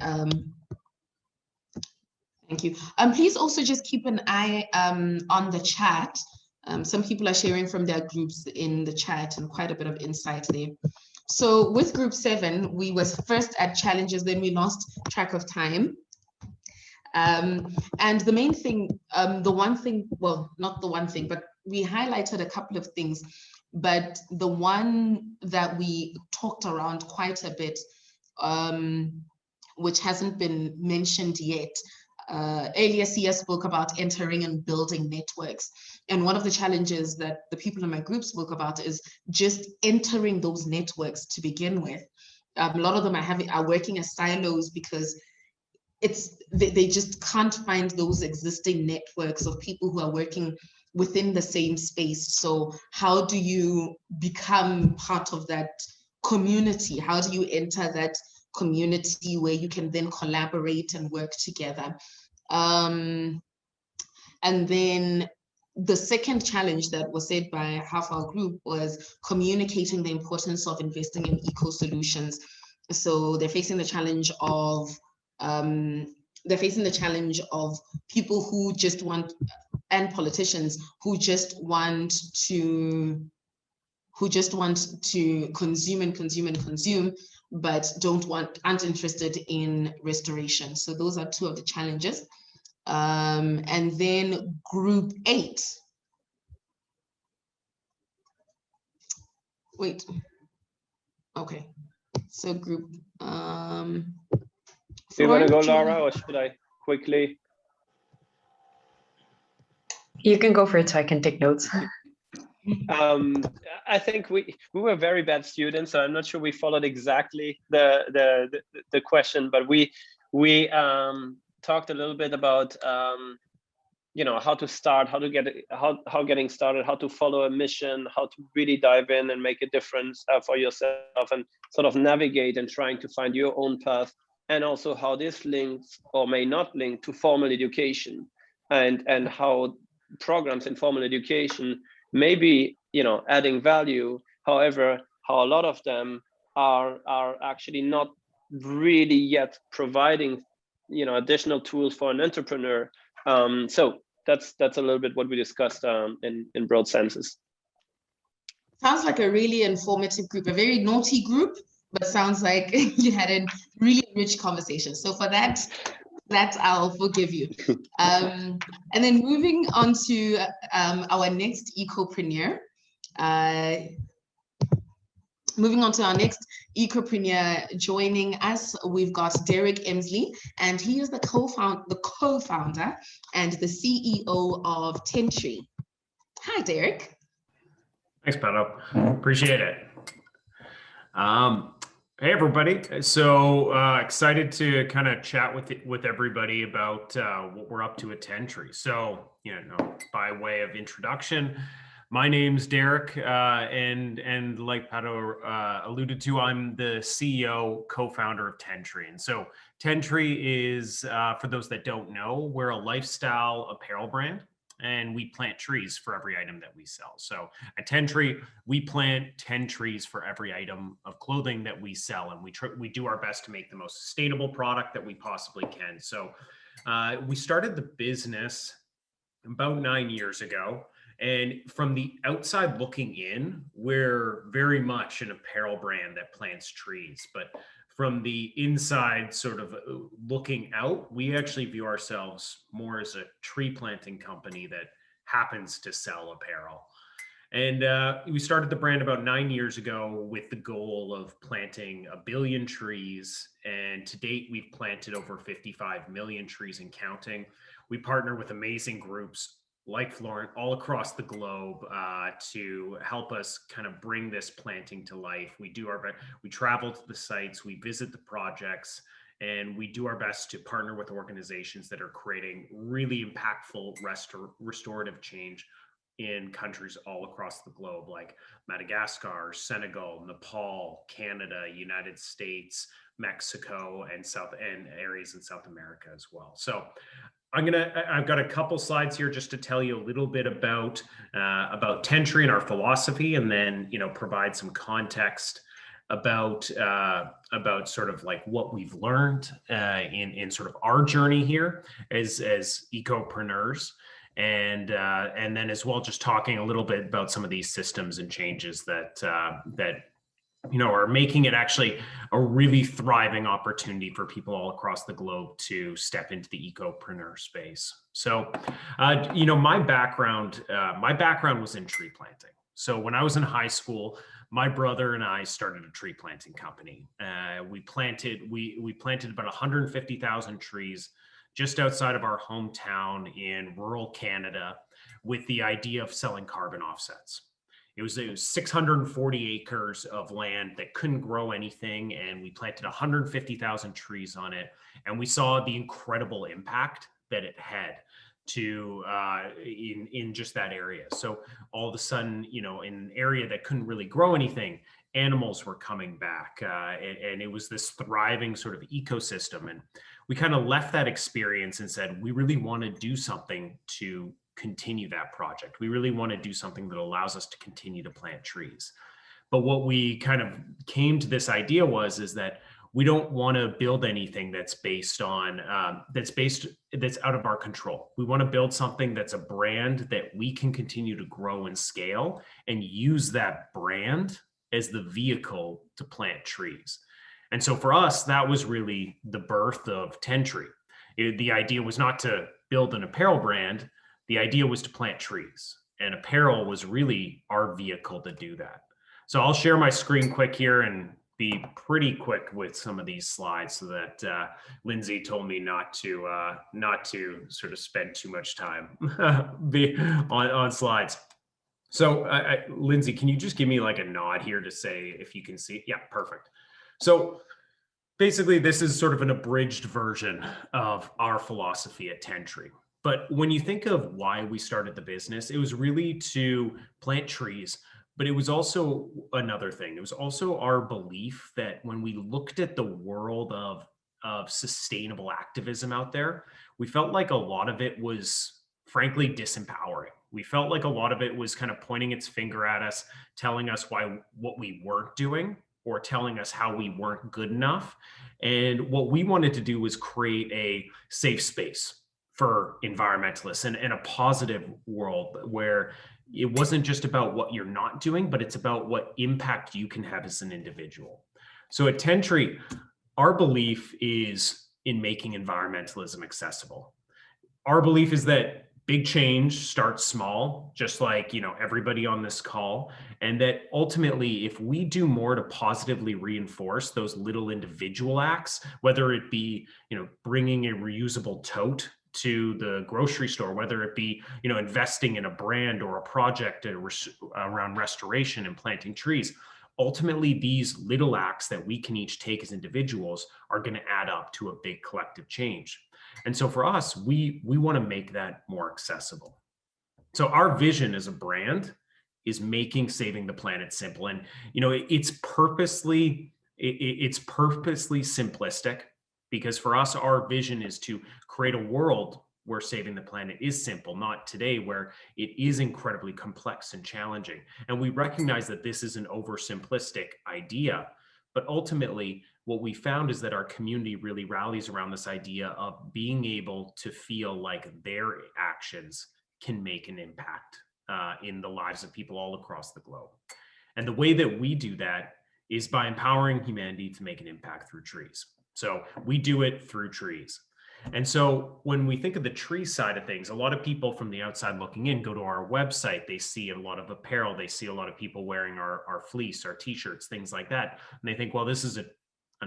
Thank you. Please also just keep an eye on the chat. Some people are sharing from their groups in the chat, and quite a bit of insight there. So with group 7, we were first at challenges, then we lost track of time. And the main thing, the one thing, well, not the one thing, but we highlighted a couple of things, but the one that we talked around quite a bit, which hasn't been mentioned yet, earlier Sia spoke about entering and building networks. And one of the challenges that the people in my group spoke about is just entering those networks to begin with. A lot of them are working as silos because they just can't find those existing networks of people who are working within the same space. So how do you become part of that community? How do you enter that community where you can then collaborate and work together? And then the second challenge that was said by half our group was communicating the importance of investing in eco solutions. So they're facing the challenge of people who just want, and politicians who just want to consume and consume and consume, but aren't interested in restoration. So those are two of the challenges. And then group 8. Wait. Okay. So group. Do you want to go, Laura, or should I quickly? You can go for it so I can take notes. I think we were very bad students, so I'm not sure we followed exactly the question, but we talked a little bit about how to start, how getting started, how to follow a mission, how to really dive in and make a difference for yourself and sort of navigate and trying to find your own path, and also how this links or may not link to formal education, and how programs in formal education may be adding value. However, how a lot of them are actually not really yet providing additional tools for an entrepreneur. So that's a little bit what we discussed in broad senses. Sounds like a really informative group, a very naughty group, but sounds like you had a really rich conversation. So for that I'll forgive you. And then moving on to our next Ecopreneur. Moving on to our next Ecopreneur, joining us, we've got Derek Emsley, and he is the co-founder and the CEO of Tentree. Hi, Derek. Thanks, Pato. Appreciate it. Hey, everybody. So excited to kind of chat with everybody about what we're up to at Tentree. So, by way of introduction, my name's Derek, and like Pato alluded to, I'm the CEO, co-founder of Tentree. And so Tentree is, for those that don't know, we're a lifestyle apparel brand, and we plant trees for every item that we sell. So at Tentree, we plant 10 trees for every item of clothing that we sell, and we do our best to make the most sustainable product that we possibly can. So we started the business about 9 years ago. And from the outside looking in, we're very much an apparel brand that plants trees. But from the inside sort of looking out, we actually view ourselves more as a tree planting company that happens to sell apparel. And we started the brand about 9 years ago with the goal of planting 1 billion trees. And to date, we've planted over 55 million trees and counting. We partner with amazing groups like Florent all across the globe to help us kind of bring this planting to life. We travel to the sites, we visit the projects, and we do our best to partner with organizations that are creating really impactful restorative change in countries all across the globe, like Madagascar, Senegal, Nepal, Canada, United States, Mexico, and areas in South America as well. So I've got a couple slides here just to tell you a little bit about Tentree and our philosophy, and then provide some context about sort of like what we've learned in sort of our journey here as Ecopreneurs, and then as well just talking a little bit about some of these systems and changes that are making it actually a really thriving opportunity for people all across the globe to step into the ecopreneur space. So, my background was in tree planting. So when I was in high school, my brother and I started a tree planting company. We planted about 150,000 trees just outside of our hometown in rural Canada with the idea of selling carbon offsets. It was 640 acres of land that couldn't grow anything, and we planted 150,000 trees on it, and we saw the incredible impact that it had to in just that area. So all of a sudden, in an area that couldn't really grow anything, animals were coming back, and it was this thriving sort of ecosystem. And we kind of left that experience and said, we really want to do something to continue that project. We really want to do something that allows us to continue to plant trees. But what we kind of came to this idea is that we don't want to build anything that's based on, that's out of our control. We want to build something that's a brand that we can continue to grow and scale and use that brand as the vehicle to plant trees. And so for us, that was really the birth of Tentree. The idea was not to build an apparel brand. The idea was to plant trees, and apparel was really our vehicle to do that. So I'll share my screen quick here and be pretty quick with some of these slides so that Lindsay told me not to sort of spend too much time on slides. So Lindsay, can you just give me like a nod here to say if you can see? Yeah, perfect. So basically, this is sort of an abridged version of our philosophy at Tentree. But when you think of why we started the business, it was really to plant trees, but it was also another thing. It was also our belief that when we looked at the world of sustainable activism out there, we felt like a lot of it was frankly disempowering. We felt like a lot of it was kind of pointing its finger at us, telling us what we weren't doing, or telling us how we weren't good enough. And what we wanted to do was create a safe space for environmentalists and a positive world where it wasn't just about what you're not doing, but it's about what impact you can have as an individual. So at Tentree, our belief is in making environmentalism accessible. Our belief is that big change starts small, just like, you know, everybody on this call, and that ultimately, if we do more to positively reinforce those little individual acts, whether it be, you know, bringing a reusable tote to the grocery store, whether it be, you know, investing in a brand or a project around restoration and planting trees, ultimately these little acts that we can each take as individuals are going to add up to a big collective change. And so for us, we want to make that more accessible. So our vision as a brand is making saving the planet simple. And, you know, it's purposely simplistic, because for us, our vision is to create a world where saving the planet is simple, not today where it is incredibly complex and challenging. And we recognize that this is an oversimplistic idea, but ultimately what we found is that our community really rallies around this idea of being able to feel like their actions can make an impact in the lives of people all across the globe. And the way that we do that is by empowering humanity to make an impact through trees. So we do it through trees. And so when we think of the tree side of things, a lot of people from the outside looking in go to our website, they see a lot of apparel, they see a lot of people wearing our fleece, our t-shirts, things like that. And they think, well, this is an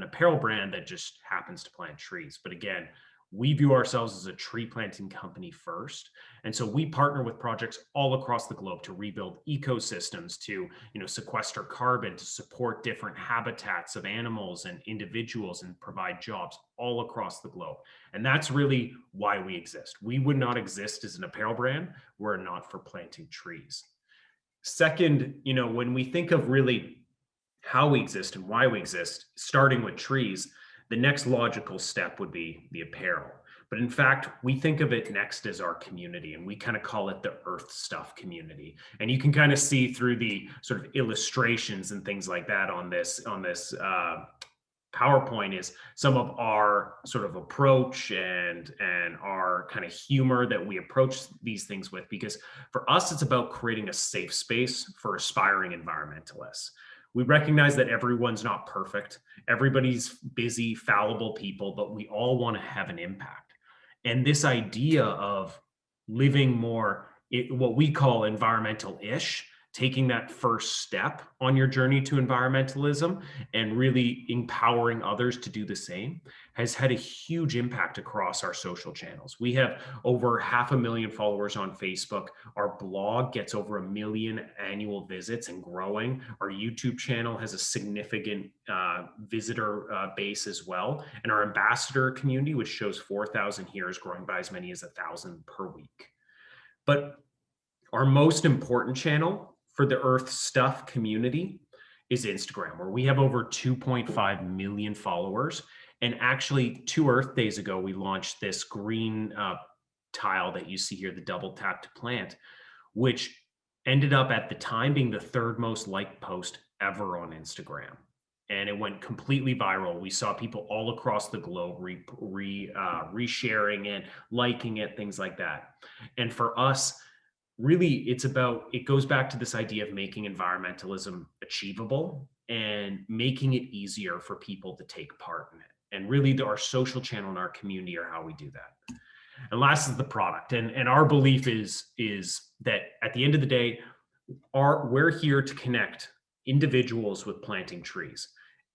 apparel brand that just happens to plant trees. But again, we view ourselves as a tree planting company first. And so we partner with projects all across the globe to rebuild ecosystems, to, you know, sequester carbon, to support different habitats of animals and individuals, and provide jobs all across the globe. And that's really why we exist. We would not exist as an apparel brand were it not for planting trees. Second, you know, when we think of really how we exist and why we exist, starting with trees, the next logical step would be the apparel. But in fact, we think of it next as our community, and we kind of call it the Earth Stuff community. And you can kind of see through the sort of illustrations and things like that on this PowerPoint is some of our sort of approach and our kind of humor that we approach these things with, because for us, it's about creating a safe space for aspiring environmentalists. We recognize that everyone's not perfect. Everybody's busy, fallible people, but we all want to have an impact. And this idea of living more, what we call environmental-ish, taking that first step on your journey to environmentalism and really empowering others to do the same, has had a huge impact across our social channels. We have over 500,000 followers on Facebook. Our blog gets over 1 million annual visits and growing. Our YouTube channel has a significant visitor base as well. And our ambassador community, which shows 4,000 here, is growing by as many as 1,000 per week. But our most important channel for the Earth Stuff community is Instagram, where we have over 2.5 million followers. And actually 2 Earth Days ago, we launched this green tile that you see here, the double tap to plant, which ended up at the time being the 3rd most liked post ever on Instagram. and it went completely viral. We saw people all across the globe resharing it, liking it, things like that. And for us, really, it goes back to this idea of making environmentalism achievable and making it easier for people to take part in it. And really, our social channel and our community are how we do that. And last is the product. And our belief is that at the end of the day, we're here to connect individuals with planting trees.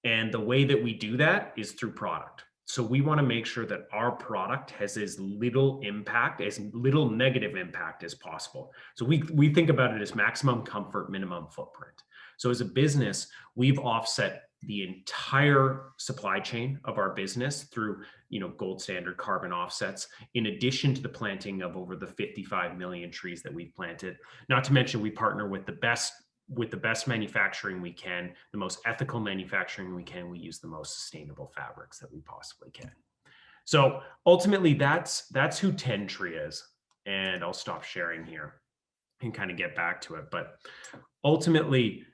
And the way that we do that is through product. So we want to make sure that our product has as little impact, as little negative impact as possible. So we think about it as maximum comfort, minimum footprint. So as a business, we've offset the entire supply chain of our business through, gold standard carbon offsets, in addition to the planting of over the 55 million trees that we've planted. Not to mention, we partner with the best manufacturing we can, the most ethical manufacturing we can. We use the most sustainable fabrics that we possibly can. So ultimately, that's who Tentree is. And I'll stop sharing here and kind of get back to it. But ultimately,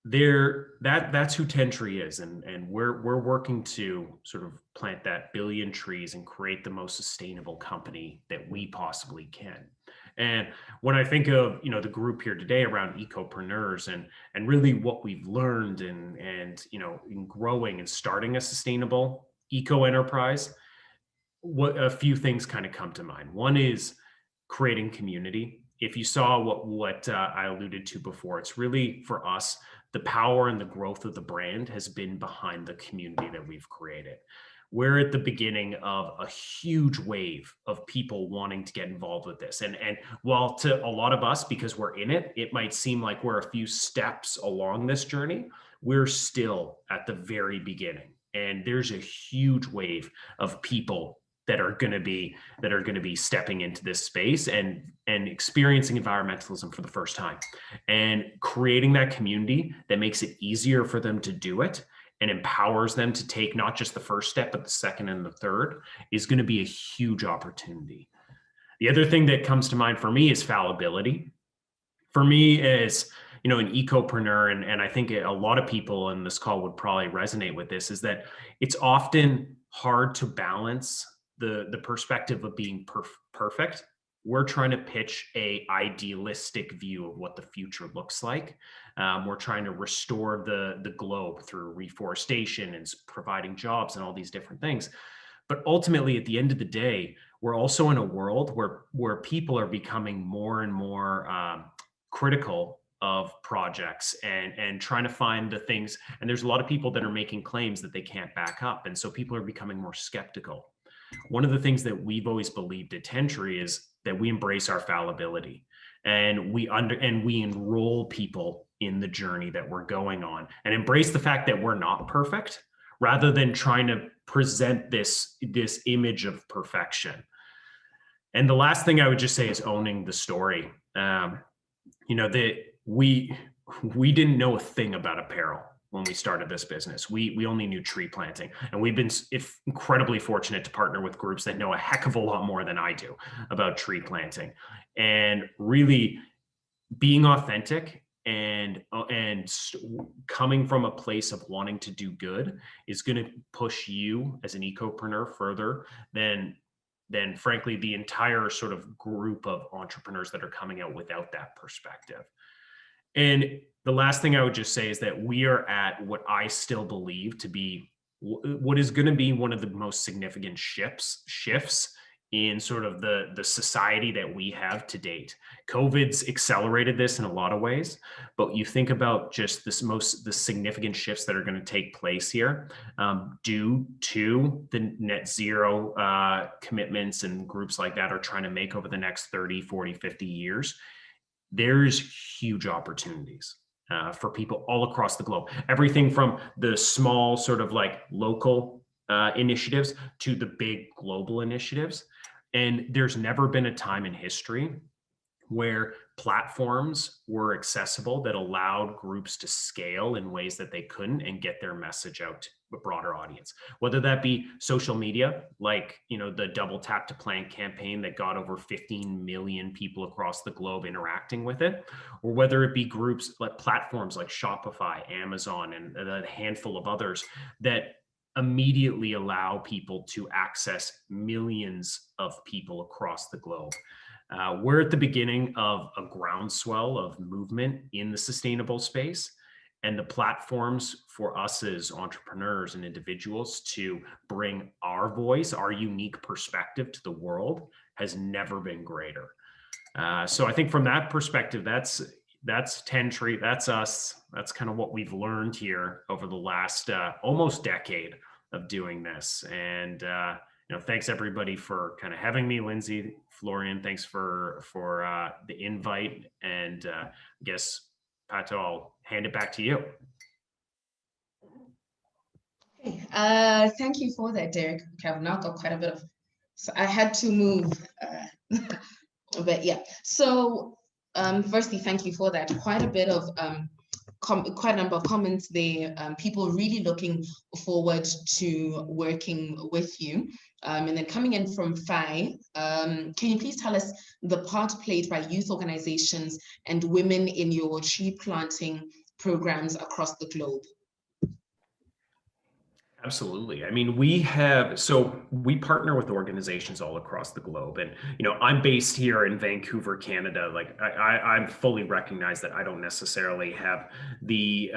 that's who Tentree is, and we're working to sort of plant that billion trees and create the most sustainable company that we possibly can. And when I think of the group here today around Ecopreneurs and really what we've learned and in growing and starting a sustainable eco enterprise, a few things kind of come to mind. One is creating community. If you saw what I alluded to before, it's really, for us, the power and the growth of the brand has been behind the community that we've created. We're at the beginning of a huge wave of people wanting to get involved with this. And while to a lot of us, because we're in it, it might seem like we're a few steps along this journey, we're still at the very beginning. And there's a huge wave of people that are going to be stepping into this space and experiencing environmentalism for the first time, and creating that community that makes it easier for them to do it and empowers them to take not just the first step, but the second and the third, is going to be a huge opportunity. The other thing that comes to mind for me is fallibility. For me, as an ecopreneur, and I think a lot of people in this call would probably resonate with this, is that it's often hard to balance the perspective of being perfect. We're trying to pitch a idealistic view of what the future looks like. We're trying to restore the globe through reforestation and providing jobs and all these different things. But ultimately, at the end of the day, we're also in a world where people are becoming more and more critical of projects and trying to find the things. And there's a lot of people that are making claims that they can't back up. And so people are becoming more skeptical. One of the things that we've always believed at Tentree is that we embrace our fallibility, and we enroll people in the journey that we're going on, and embrace the fact that we're not perfect, rather than trying to present this image of perfection. And the last thing I would just say is owning the story. We didn't know a thing about apparel when we started this business. We only knew tree planting, and we've been incredibly fortunate to partner with groups that know a heck of a lot more than I do about tree planting. And really being authentic and coming from a place of wanting to do good is going to push you as an ecopreneur further than frankly the entire sort of group of entrepreneurs that are coming out without that perspective. And the last thing I would just say is that we are at what I still believe to be what is going to be one of the most significant shifts in sort of the society that we have to date. COVID's accelerated this in a lot of ways, but you think about just the significant shifts that are going to take place here due to the net zero commitments and groups like that are trying to make over the next 30, 40, 50 years. There's huge opportunities for people all across the globe. Everything from the small sort of like local initiatives to the big global initiatives. And there's never been a time in history where platforms were accessible that allowed groups to scale in ways that they couldn't and get their message out to a broader audience, whether that be social media, like, you know, the Double Tap to Plant campaign that got over 15 million people across the globe interacting with it, or whether it be groups like platforms like Shopify, Amazon, and a handful of others that immediately allow people to access millions of people across the globe. We're at the beginning of a groundswell of movement in the sustainable space, and the platforms for us as entrepreneurs and individuals to bring our voice, our unique perspective to the world has never been greater. So I think from that perspective, that's Tentry, that's us, that's kind of what we've learned here over the last almost decade of doing this. And you know, thanks everybody for kind of having me. Lindsay, Florian, thanks for the invite. And I guess, Pato, I'll hand it back to you. Okay. Thank you for that, Derek. Okay, I've now got quite a bit of, so I had to move, but yeah. So firstly, thank you for that. Quite a bit of quite a number of comments there. People really looking forward to working with you. And then coming in from Fai, can you please tell us the part played by youth organizations and women in your tree planting programs across the globe? Absolutely. I mean, we partner with organizations all across the globe, and, you know, I'm based here in Vancouver, Canada. Like I fully recognize that I don't necessarily have the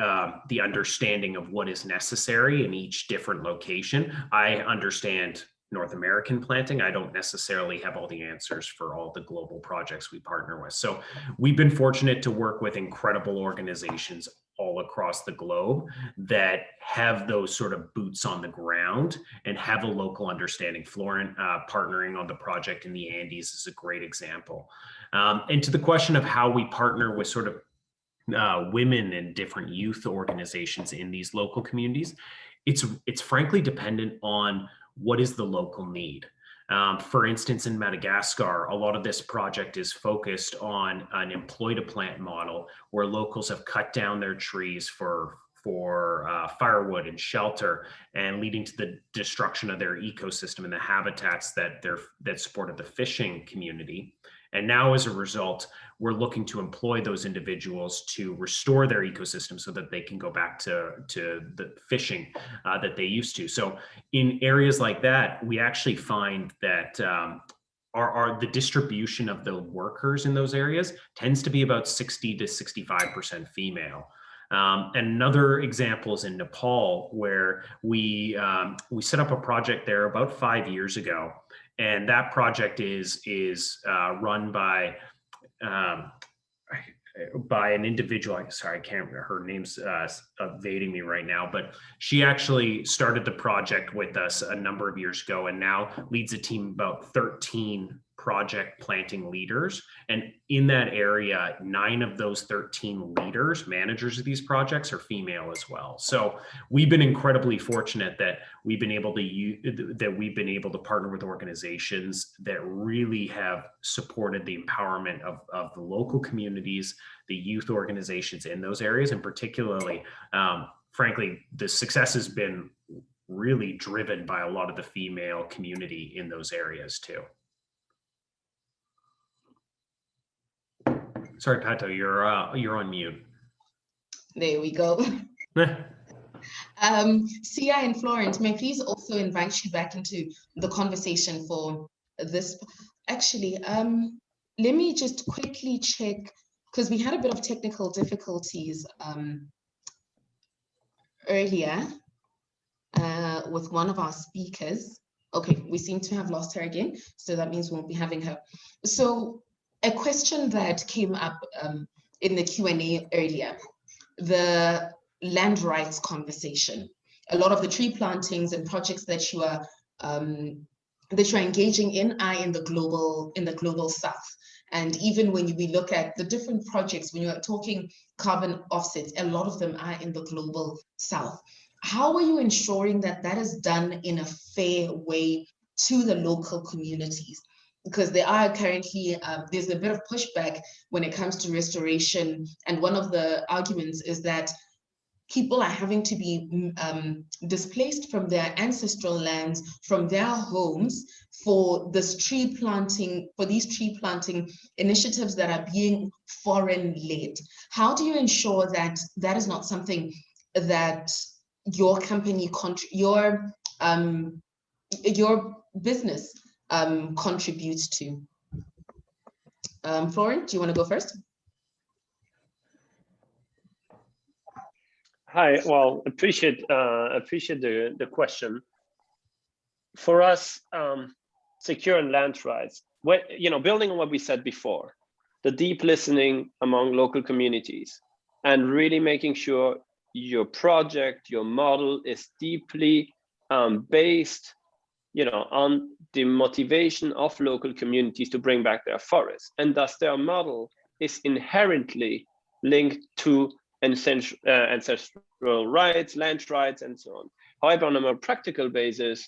understanding of what is necessary in each different location. I understand North American planting. I don't necessarily have all the answers for all the global projects we partner with. So we've been fortunate to work with incredible organizations all across the globe that have those sort of boots on the ground and have a local understanding. Florent partnering on the project in the Andes is a great example. And to the question of how we partner with sort of women and different youth organizations in these local communities, it's frankly dependent on what is the local need. For instance, in Madagascar, a lot of this project is focused on an employ to plant model where locals have cut down their trees for firewood and shelter, and leading to the destruction of their ecosystem and the habitats that supported the fishing community. And now, as a result, we're looking to employ those individuals to restore their ecosystem so that they can go back to the fishing that they used to. So in areas like that, we actually find that the distribution of the workers in those areas tends to be about 60 to 65% female. And another example is in Nepal, where we set up a project there about 5 years ago. And that project is run by an individual. Sorry, I can't remember, her name's evading me right now, but she actually started the project with us a number of years ago and now leads a team of about 13 project planting leaders. And in that area, 9 of those 13 leaders, managers of these projects, are female as well. So we've been incredibly fortunate that we've been able to partner with organizations that really have supported the empowerment of the local communities, the youth organizations in those areas, and particularly, frankly, the success has been really driven by a lot of the female community in those areas too. Sorry, Pato, you're on mute. There we go. Sia and Florent, may I please also invite you back into the conversation for this? Actually, let me just quickly check, because we had a bit of technical difficulties earlier with one of our speakers. Okay, we seem to have lost her again, so that means we won't be having her. So a question that came up in the Q&A earlier, the land rights conversation. A lot of the tree plantings and projects that you are engaging in are in the global south. And even when we look at the different projects, when you are talking carbon offsets, a lot of them are in the global south. How are you ensuring that that is done in a fair way to the local communities? because there are currently, there's a bit of pushback when it comes to restoration. And one of the arguments is that people are having to be displaced from their ancestral lands, from their homes, for this tree planting, for these tree planting initiatives that are being foreign led. How do you ensure that that is not something that your company, your business contributes to? Florent, do you want to go first? Hi, well, appreciate the question. For us, securing land rights, building on what we said before, the deep listening among local communities, and really making sure your project, your model is deeply based, on the motivation of local communities to bring back their forests, and thus their model is inherently linked to ancestral rights, land rights, and so on. However, on a more practical basis,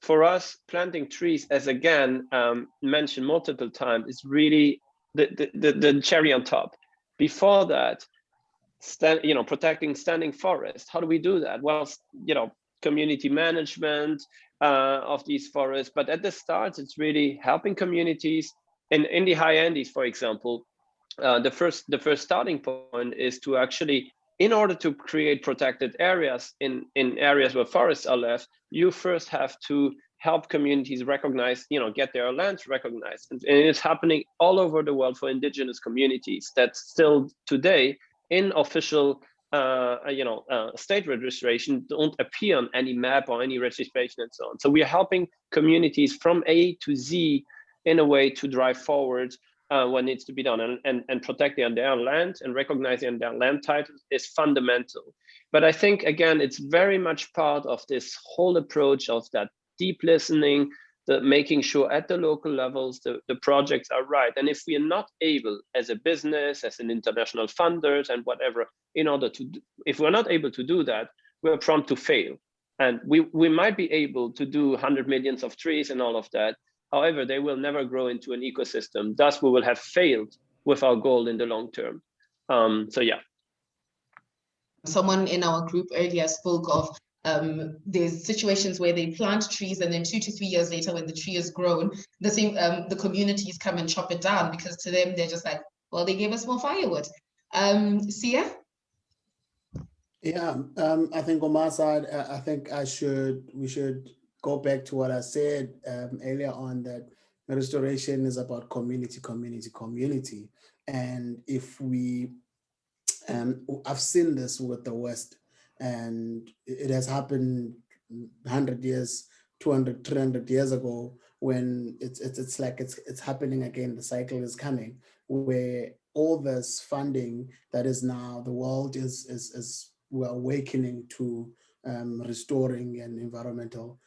for us, planting trees, as again mentioned multiple times, is really the cherry on top. Before that, protecting standing forest. How do we do that? Well, community management of these forests, but at the start, it's really helping communities. In the high Andes, for example, the first starting point is to actually, in order to create protected areas in areas where forests are left, you first have to help communities recognize, get their lands recognized. And it's happening all over the world for indigenous communities that still today in official state registration don't appear on any map or any registration and so on. So we are helping communities from A to Z in a way to drive forward what needs to be done, and protecting their land and recognizing their land titles is fundamental. But I think, again, it's very much part of this whole approach of that deep listening, the making sure at the local levels the projects are right. And if we are not able, as a business, as an international funders and whatever, if we're not able to do that, we're prone to fail. And we might be able to do 100 millions of trees and all of that. However, they will never grow into an ecosystem. Thus, we will have failed with our goal in the long term. So yeah. Someone in our group earlier spoke of there's situations where they plant trees and then 2 to 3 years later, when the tree is grown, the communities come and chop it down, because to them, they're just like, well, they gave us more firewood. Sia? Yeah, I think on my side, I think we should go back to what I said earlier on, that restoration is about community. And if we, I've seen this with the West, and it has happened 100 years, 200, 300 years ago, when it's like it's happening again. The cycle is coming, where all this funding that is now, the world is we're awakening to restoring and environmental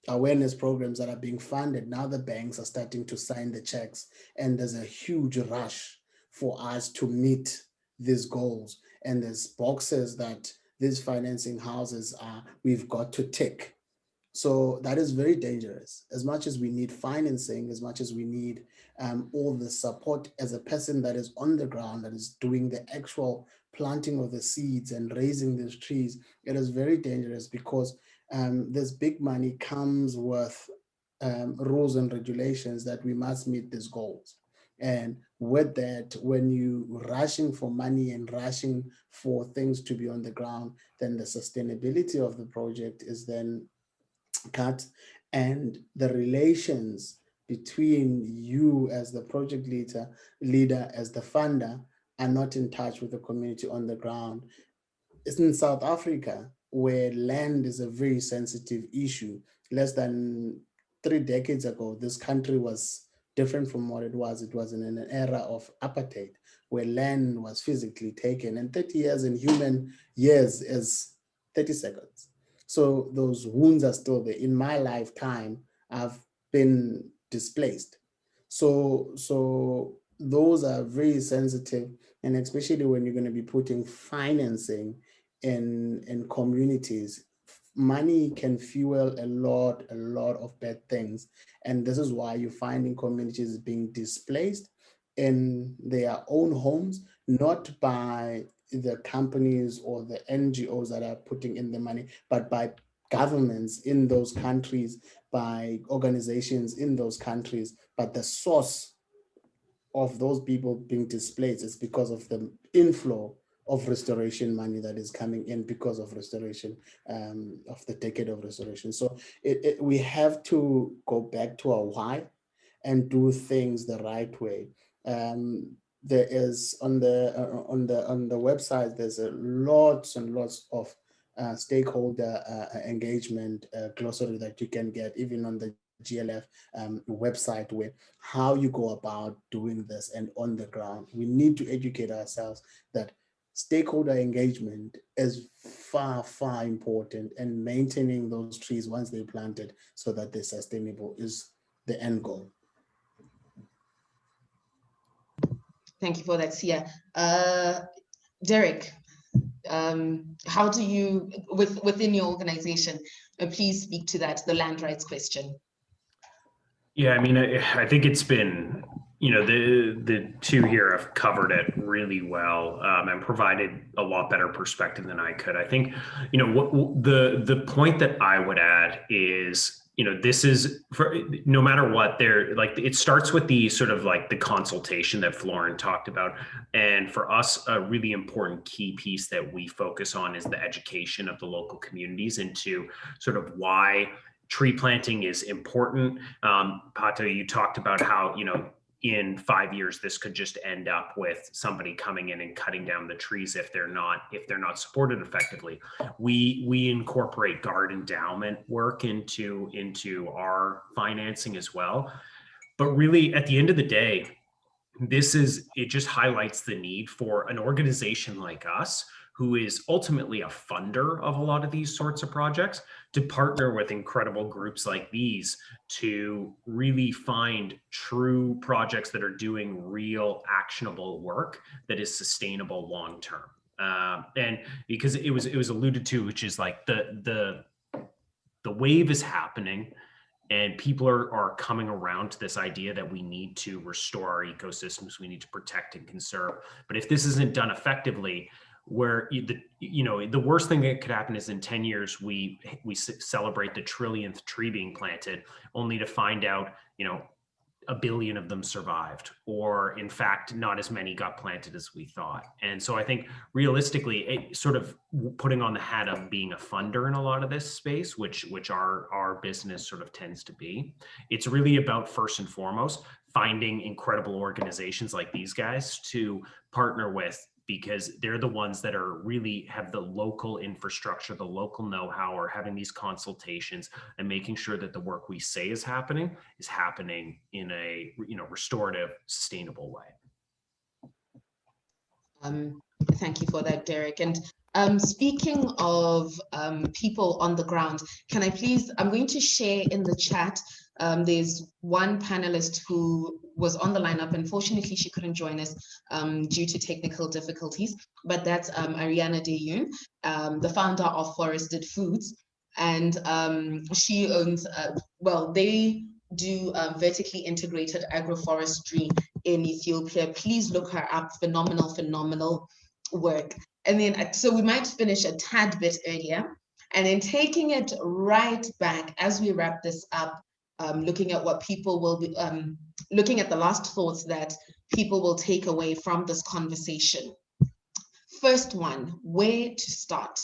awareness programs that are being funded. Now the banks are starting to sign the checks, and there's a huge rush for us to meet these goals. And there's boxes that these financing houses we've got to tick. So that is very dangerous. As much as we need financing, as much as we need all the support, as a person that is on the ground, that is doing the actual planting of the seeds and raising these trees, it is very dangerous, because this big money comes with rules and regulations that we must meet these goals. And with that, when you rushing for money and rushing for things to be on the ground, then the sustainability of the project is then cut, and the relations between you as the project leader as the funder are not in touch with the community on the ground. It's in South Africa, where land is a very sensitive issue. Less than 3 decades ago, this country was different from what it was. It was in an era of apartheid, where land was physically taken, and 30 years in human years is 30 seconds. So those wounds are still there. In my lifetime, I've been displaced. So those are very sensitive, and especially when you're going to be putting financing in communities, money can fuel a lot of bad things. And this is why you're finding communities being displaced in their own homes, not by the companies or the NGOs that are putting in the money, but by governments in those countries, by organizations in those countries. But the source of those people being displaced is because of the inflow of restoration money that is coming in because of restoration, of the decade of restoration. So we have to go back to our why and do things the right way. There is on the website, there's lots and lots of stakeholder engagement glossary that you can get, even on the GLF website, where how you go about doing this and on the ground. We need to educate ourselves that stakeholder engagement is far important, and maintaining those trees once they're planted so that they're sustainable is the end goal. Thank you for that, Sia. Derek, how do you, within your organization, please speak to that, the land rights question? Yeah, I mean, I think it's been, the two here have covered it really well, and provided a lot better perspective than I could. I think, what the point that I would add is, this is for no matter what, it starts with the sort of like the consultation that Florin talked about. And for us, a really important key piece that we focus on is the education of the local communities into sort of why tree planting is important. Pato, you talked about how, in 5 years, this could just end up with somebody coming in and cutting down the trees if they're not supported effectively. We incorporate guard endowment work into our financing as well. But really, at the end of the day, it just highlights the need for an organization like us, who is ultimately a funder of a lot of these sorts of projects, to partner with incredible groups like these to really find true projects that are doing real actionable work that is sustainable long term. And because it was alluded to, which is like the wave is happening, and people are coming around to this idea that we need to restore our ecosystems, we need to protect and conserve. But if this isn't done effectively, where the worst thing that could happen is in 10 years we celebrate the trillionth tree being planted, only to find out 1 billion of them survived, or in fact not as many got planted as we thought. And so I think realistically, it sort of putting on the hat of being a funder in a lot of this space, which our business sort of tends to be, it's really about, first and foremost, finding incredible organizations like these guys to partner with, because they're the ones that are really have the local infrastructure, the local know-how, or having these consultations and making sure that the work we say is happening in a restorative, sustainable way. Thank you for that, Derek. And speaking of people on the ground, can I please, I'm going to share in the chat, there's one panelist who was on the lineup. Unfortunately, she couldn't join us due to technical difficulties, but that's Ariana Deyun, the founder of Forested Foods. And she owns, they do vertically integrated agroforestry in Ethiopia. Please look her up, phenomenal work. And then, so we might finish a tad bit earlier, and then taking it right back as we wrap this up, looking at what people will be, looking at the last thoughts that people will take away from this conversation. First one, where to start?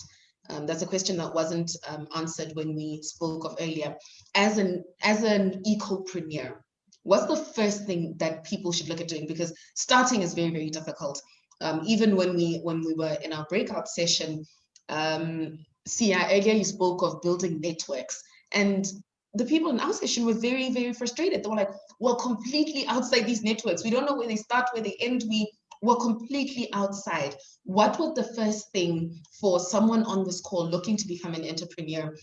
That's a question that wasn't answered when we spoke of earlier. As an ecopreneur, what's the first thing that people should look at doing? Because starting is very difficult. Even when we were in our breakout session, Sia, earlier you spoke of building networks, and the people in our session were very frustrated. They were like, we're completely outside these networks. We don't know where they start, where they end. We're completely outside. What would the first thing for someone on this call looking to become an entrepreneur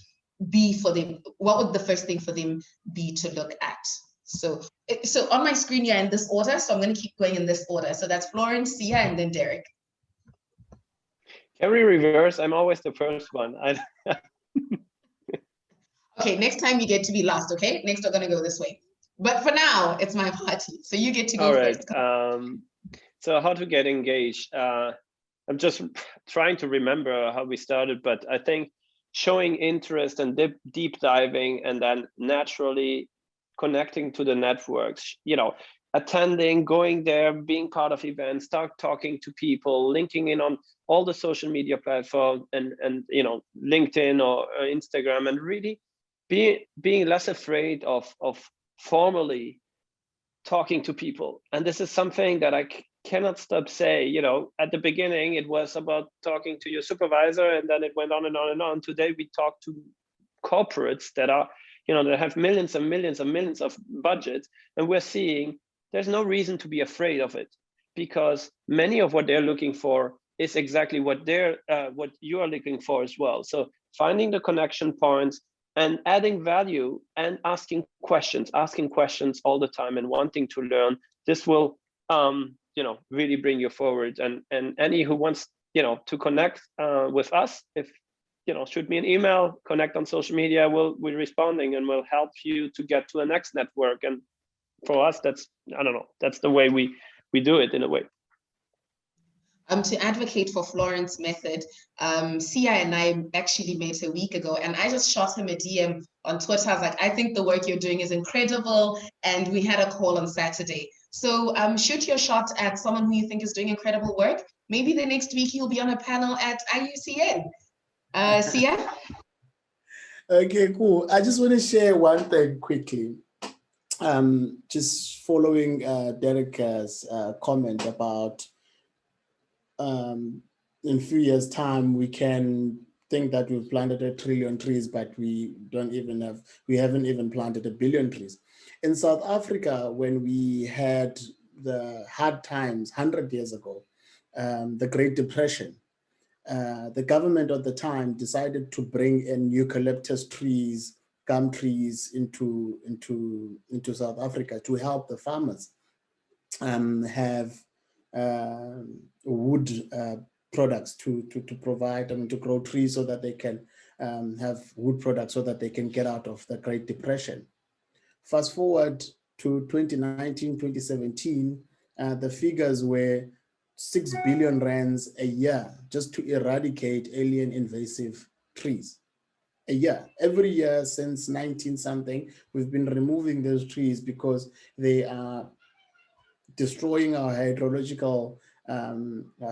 be for them? What would the first thing for them be to look at? So on my screen, you're in this order, so I'm going to keep going in this order. So that's Florence, Sia, and then Derek. Can we reverse? I'm always the first one. Okay, next time you get to be last, okay? Next we're gonna go this way. But for now, it's my party. So you get to go first. So how to get engaged? I'm just trying to remember how we started, but I think showing interest and deep diving, and then naturally connecting to the networks, you know, attending, going there, being part of events, start talking to people, linking in on all the social media platforms and you know, LinkedIn or Instagram, and really being less afraid of formally talking to people. And this is something that I cannot stop saying. You know, at the beginning it was about talking to your supervisor, and then it went on and on and on. Today we talk to corporates that are, you know, that have millions and millions and millions of budgets, and we're seeing there's no reason to be afraid of it, because many of what they're looking for is exactly what what you are looking for as well. So finding the connection points and adding value and asking questions all the time and wanting to learn. This will, you know, really bring you forward. And any who wants, you know, to connect with us, if, you know, shoot me an email, connect on social media, we're responding and we'll help you to get to the next network. And for us, that's, I don't know, that's the way we do it in a way. To advocate for Florence method, Sia and I actually met a week ago, and I just shot him a DM on Twitter. I was like, I think the work you're doing is incredible, and we had a call on Saturday. So shoot your shot at someone who you think is doing incredible work. Maybe the next week he'll be on a panel at IUCN. Sia? Okay, cool. I just want to share one thing quickly. Just following Derek's comment about in a few years' time, we can think that we've planted 1 trillion trees, but we haven't even planted 1 billion trees. In South Africa, when we had the hard times 100 years ago, the Great Depression, the government at the time decided to bring in eucalyptus trees, gum trees into South Africa to help the farmers have wood products to provide them, to grow trees so that they can have wood products so that they can get out of the Great Depression. Fast forward to 2019, 2017, the figures were 6 billion rands a year just to eradicate alien invasive trees. A year, every year since 19 something, we've been removing those trees because they are destroying our hydrological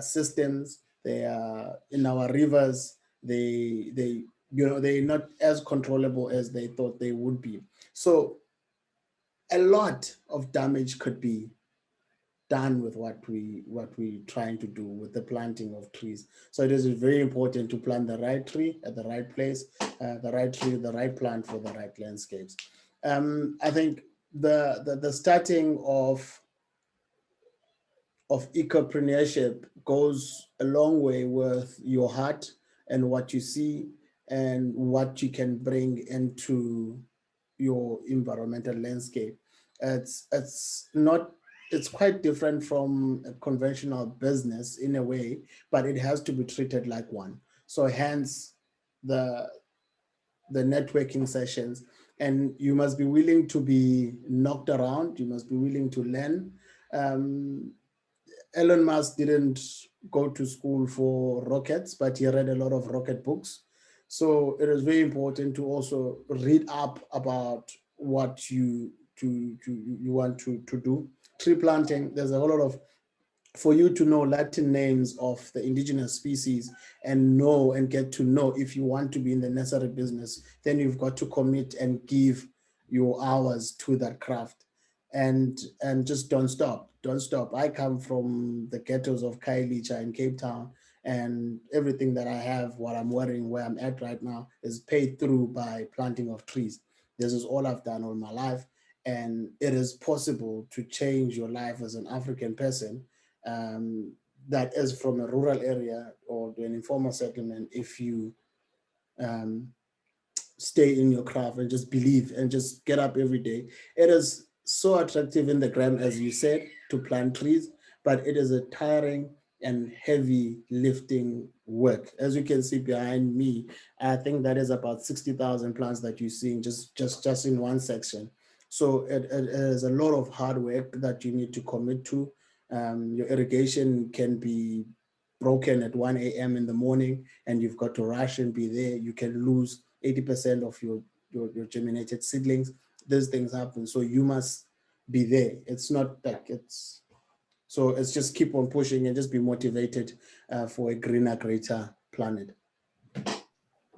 systems. They are in our rivers. They're not as controllable as they thought they would be. So a lot of damage could be done with what we're trying to do with the planting of trees. So it is very important to plant the right tree at the right place, the right tree, the right plant for the right landscapes. I think the starting of ecopreneurship goes a long way with your heart and what you see and what you can bring into your environmental landscape. It's quite different from a conventional business in a way, but it has to be treated like one. So hence the networking sessions, and you must be willing to be knocked around. You must be willing to learn. Elon Musk didn't go to school for rockets, but he read a lot of rocket books. So it is very important to also read up about what you want to do. Tree planting, there's a whole lot of, for you to know Latin names of the indigenous species and know and get to know, if you want to be in the nursery business, then you've got to commit and give your hours to that craft. And just don't stop. I come from the ghettos of Khayelitsha in Cape Town, and everything that I have, what I'm wearing, where I'm at right now, is paid through by planting of trees. This is all I've done all my life, and it is possible to change your life as an African person that is from a rural area or to an informal settlement if you stay in your craft and just believe and just get up every day. It is so attractive in the gram, as you said, to plant trees, but it is a tiring and heavy lifting work. As you can see behind me, I think that is about 60,000 plants that you're seeing just in one section. So it is a lot of hard work that you need to commit to. Your irrigation can be broken at 1 a.m. in the morning and you've got to rush and be there. You can lose 80% of your germinated seedlings. These things happen. So you must be there. It's not like so it's just keep on pushing and just be motivated for a greener, greater planet.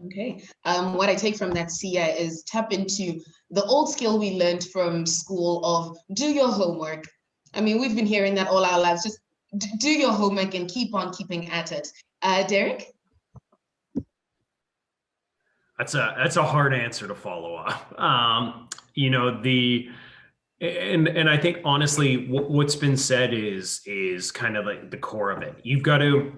Okay. What I take from that, Sia, is tap into the old skill we learned from school of do your homework. I mean, we've been hearing that all our lives. Just do your homework and keep on keeping at it. Derek? That's a hard answer to follow up. You know, and I think honestly, what's been said is kind of like the core of it. You've got to,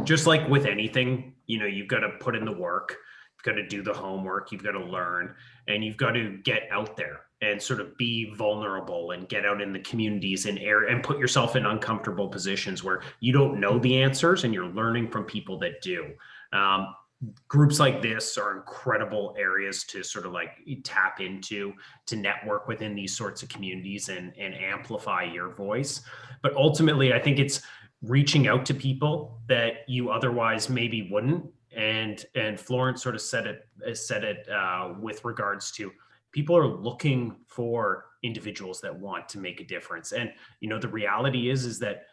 just like with anything, you know, you've got to put in the work, you've got to do the homework, you've got to learn, and you've got to get out there and sort of be vulnerable and get out in the communities and put yourself in uncomfortable positions where you don't know the answers and you're learning from people that do. Groups like this are incredible areas to sort of like tap into, to network within these sorts of communities and amplify your voice. But ultimately, I think it's reaching out to people that you otherwise maybe wouldn't. And Florence sort of said it with regards to people are looking for individuals that want to make a difference. And, you know, the reality is that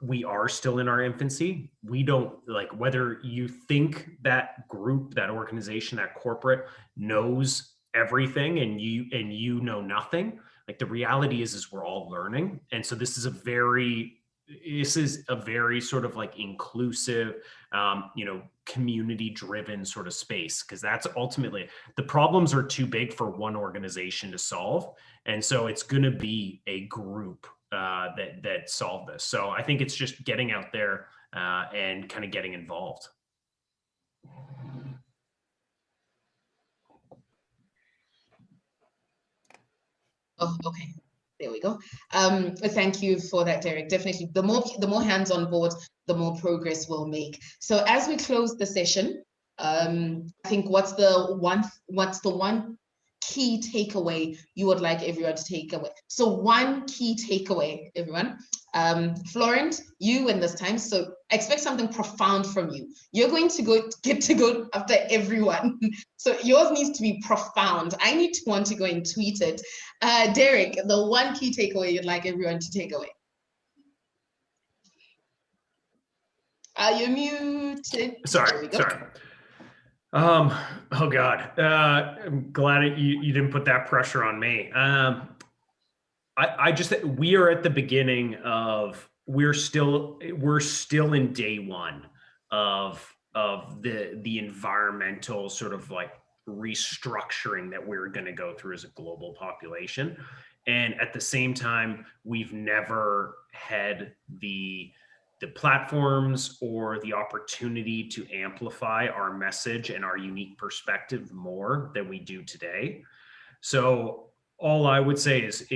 we are still in our infancy. We don't, like, whether you think that group, that organization, that corporate knows everything and you know nothing, like the reality is we're all learning. And so this is a very sort of like inclusive, you know, community driven sort of space, because that's ultimately, the problems are too big for one organization to solve. And so it's going to be a group that solve this. So I think it's just getting out there and kind of getting involved. Oh, okay. There we go. Thank you for that, Derek. Definitely, the more hands on board, the more progress we'll make. So as we close the session, I think what's the one key takeaway you would like everyone to take away? So one key takeaway, everyone. Florent, you win this time, so expect something profound from you. You're going to get to go after everyone. So yours needs to be profound. I need to want to go and tweet it. Derek, the one key takeaway you'd like everyone to take away. You're muted. Sorry. Oh God, I'm glad you didn't put that pressure on me. I just, we are at the beginning of, we're still in day one of the environmental sort of like restructuring that we're going to go through as a global population. And at the same time, we've never had the platforms or the opportunity to amplify our message and our unique perspective more than we do today. So all I would say is,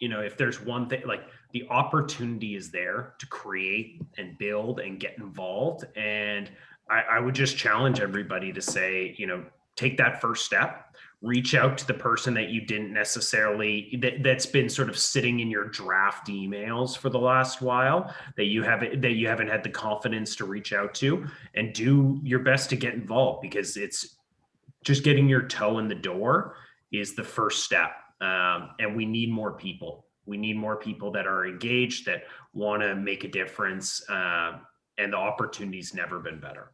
you know, if there's one thing, like the opportunity is there to create and build and get involved. And I would just challenge everybody to say, you know, take that first step. Reach out to the person that you didn't necessarily, that's been sort of sitting in your draft emails for the last while, that you haven't had the confidence to reach out to, and do your best to get involved, because it's just getting your toe in the door is the first step. And we need more people. We need more people that are engaged, that want to make a difference. And the opportunity's never been better.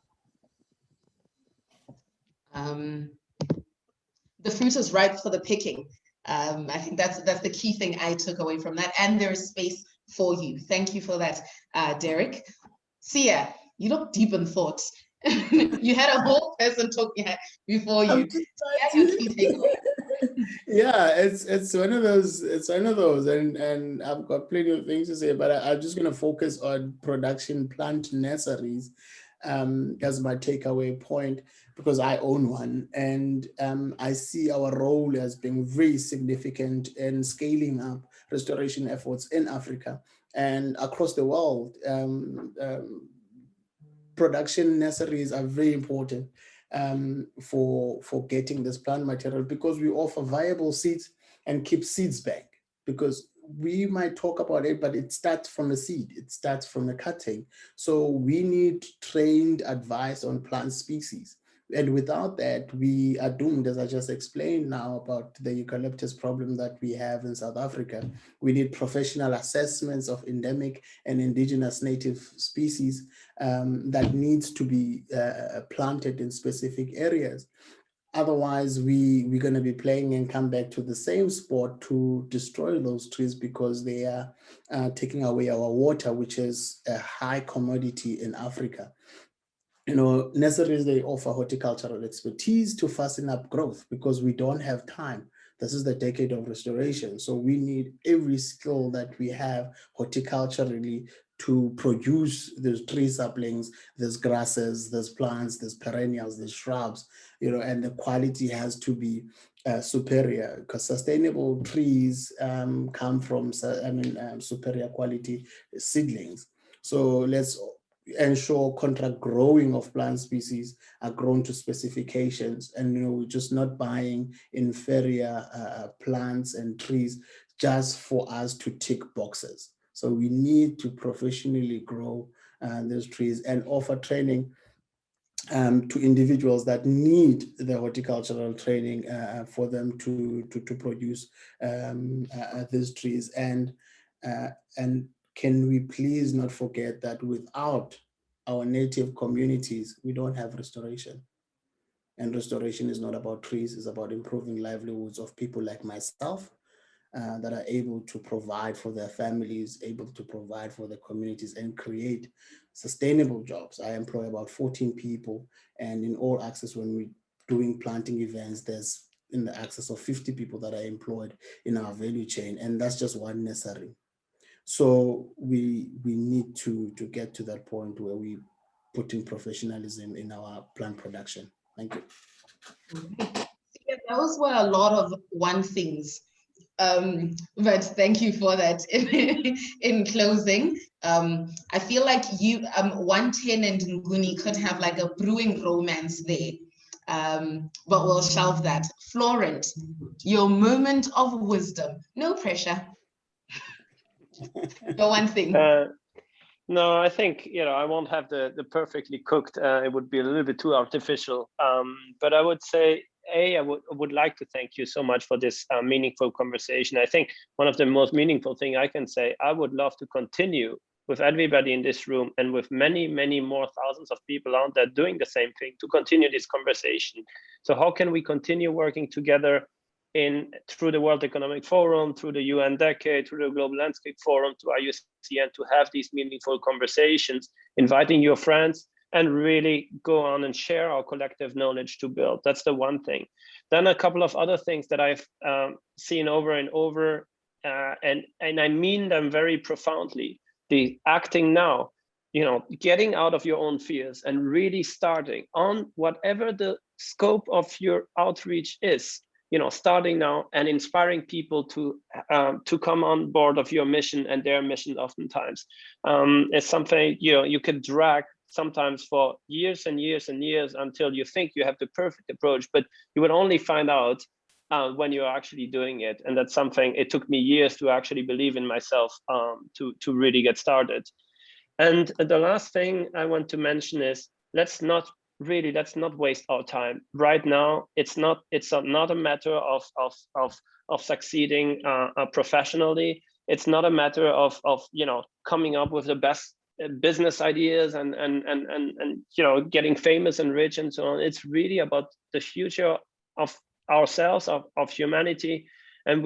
The fruit is ripe for the picking. I think that's the key thing I took away from that. And there's space for you. Thank you for that, Derek. Sia, you look deep in thought. You had a whole person talking before you. Yeah, it's one of those. It's one of those, and I've got plenty of things to say, but I'm just going to focus on production plant nurseries as my takeaway point, because I own one, and I see our role as being very significant in scaling up restoration efforts in Africa. And across the world, production nurseries are very important for getting this plant material, because we offer viable seeds and keep seeds back. Because we might talk about it, but it starts from a seed, it starts from a cutting. So we need trained advice on plant species. And without that, we are doomed, as I just explained now about the eucalyptus problem that we have in South Africa. We need professional assessments of endemic and indigenous native species that needs to be planted in specific areas. Otherwise, we're going to be playing and come back to the same spot to destroy those trees, because they are taking away our water, which is a high commodity in Africa. You know, nurseries, they offer horticultural expertise to fasten up growth, because we don't have time. This is the decade of restoration. So we need every skill that we have horticulturally to produce those tree saplings, there's grasses, there's plants, there's perennials, there's shrubs, you know, and the quality has to be superior, because sustainable trees come from, superior quality seedlings. So let's ensure contract growing of plant species are grown to specifications, and we're just not buying inferior plants and trees just for us to tick boxes. So we need to professionally grow those trees and offer training to individuals that need the horticultural training for them to produce these trees. And can we please not forget that without our native communities, we don't have restoration. And restoration is not about trees, it's about improving livelihoods of people like myself that are able to provide for their families, able to provide for their communities and create sustainable jobs. I employ about 14 people, and in all access, when we're doing planting events, there's in the access of 50 people that are employed in our value chain, and that's just one nursery. So we need to get to that point where we put in professionalism in our plant production. Thank you. Yeah, those were a lot of one things, but thank you for that. In closing, I feel like you 110 and Nguni could have like a brewing romance there, but we'll shelve that. Florent, your moment of wisdom. No pressure. The one thing. No, I think, I won't have the perfectly cooked, it would be a little bit too artificial. But I would say, I would like to thank you so much for this meaningful conversation. I think one of the most meaningful thing I can say, I would love to continue with everybody in this room and with many, many more thousands of people out there doing the same thing, to continue this conversation. So how can we continue working together through the World Economic Forum, through the UN Decade, through the Global Landscape Forum, to IUCN, to have these meaningful conversations, inviting your friends, and really go on and share our collective knowledge to build. That's the one thing. Then a couple of other things that I've seen over and over, and I mean them very profoundly. The acting now, getting out of your own fears and really starting on whatever the scope of your outreach is. Starting now and inspiring people to come on board of your mission and their mission oftentimes is something, you could drag sometimes for years and years and years until you think you have the perfect approach, but you would only find out when you're actually doing it. And that's something, it took me years to actually believe in myself to really get started. And the last thing I want to mention is, let's not waste our time right now. It's not a matter of succeeding professionally. It's not a matter of coming up with the best business ideas and getting famous and rich and so on. It's really about the future of ourselves, of humanity. And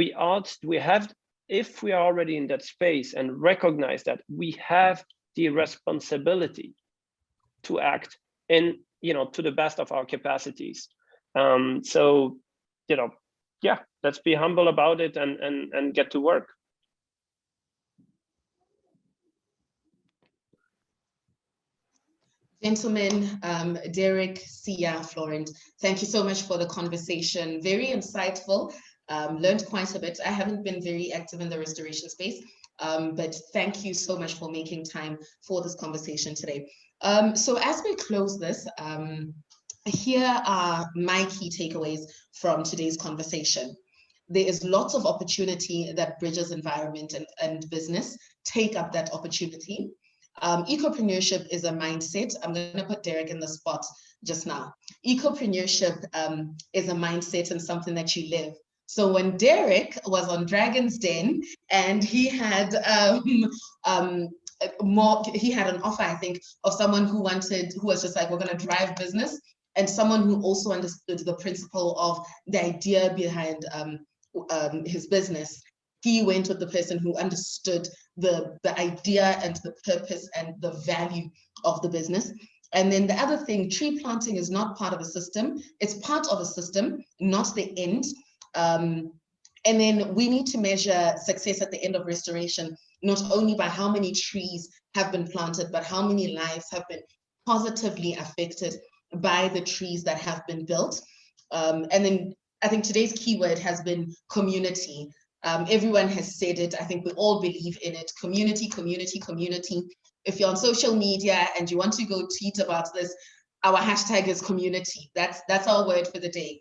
if we are already in that space and recognize that, we have the responsibility to act to the best of our capacities. So, let's be humble about it and get to work. Gentlemen, Derek, Sia, Florent, thank you so much for the conversation. Very insightful, learned quite a bit. I haven't been very active in the restoration space, But thank you so much for making time for this conversation today. So as we close this, here are my key takeaways from today's conversation. There is lots of opportunity that bridges environment and business. Take up that opportunity. Ecopreneurship is a mindset. I'm going to put Derek in the spot just now. Ecopreneurship is a mindset and something that you live. So when Derek was on Dragon's Den and he had he had an offer, I think, of someone who was just like, we're going to drive business, and someone who also understood the principle of the idea behind his business. He went with the person who understood the idea and the purpose and the value of the business. And then the other thing, tree planting is not part of a system. It's part of a system, not the end. And then we need to measure success at the end of restoration, not only by how many trees have been planted, but how many lives have been positively affected by the trees that have been built. And then I think today's keyword has been community. Everyone has said it. I think we all believe in it. Community, community, community. If you're on social media and you want to go tweet about this, our hashtag is community. That's our word for the day.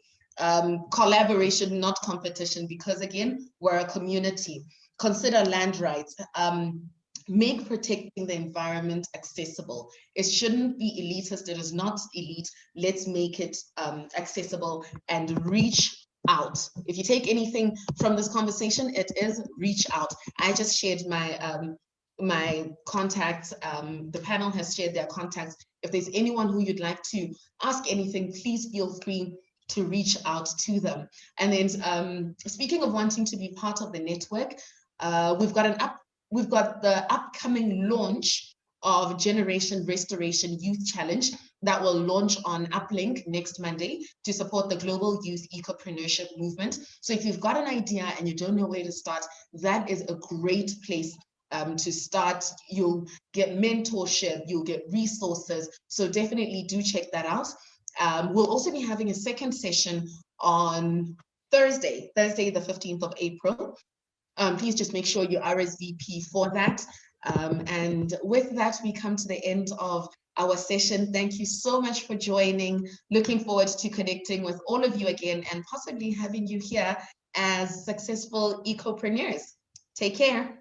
Collaboration, not competition, because again, we're a community. Consider land rights. Make protecting the environment accessible. It shouldn't be elitist. It is not elite. Let's make it accessible and reach out. If you take anything from this conversation, it is reach out. I just shared my my contacts. The panel has shared their contacts. If there's anyone who you'd like to ask anything, please feel free to reach out to them. And then speaking of wanting to be part of the network, we've got the upcoming launch of Generation Restoration Youth Challenge that will launch on Uplink next Monday to support the global youth ecopreneurship movement. So if you've got an idea and you don't know where to start, that is a great place to start. You'll get mentorship, you'll get resources. So definitely do check that out. We'll also be having a second session on Thursday the 15th of April. Please just make sure you RSVP for that. And with that, we come to the end of our session. Thank you so much for joining. Looking forward to connecting with all of you again and possibly having you here as successful ecopreneurs. Take care.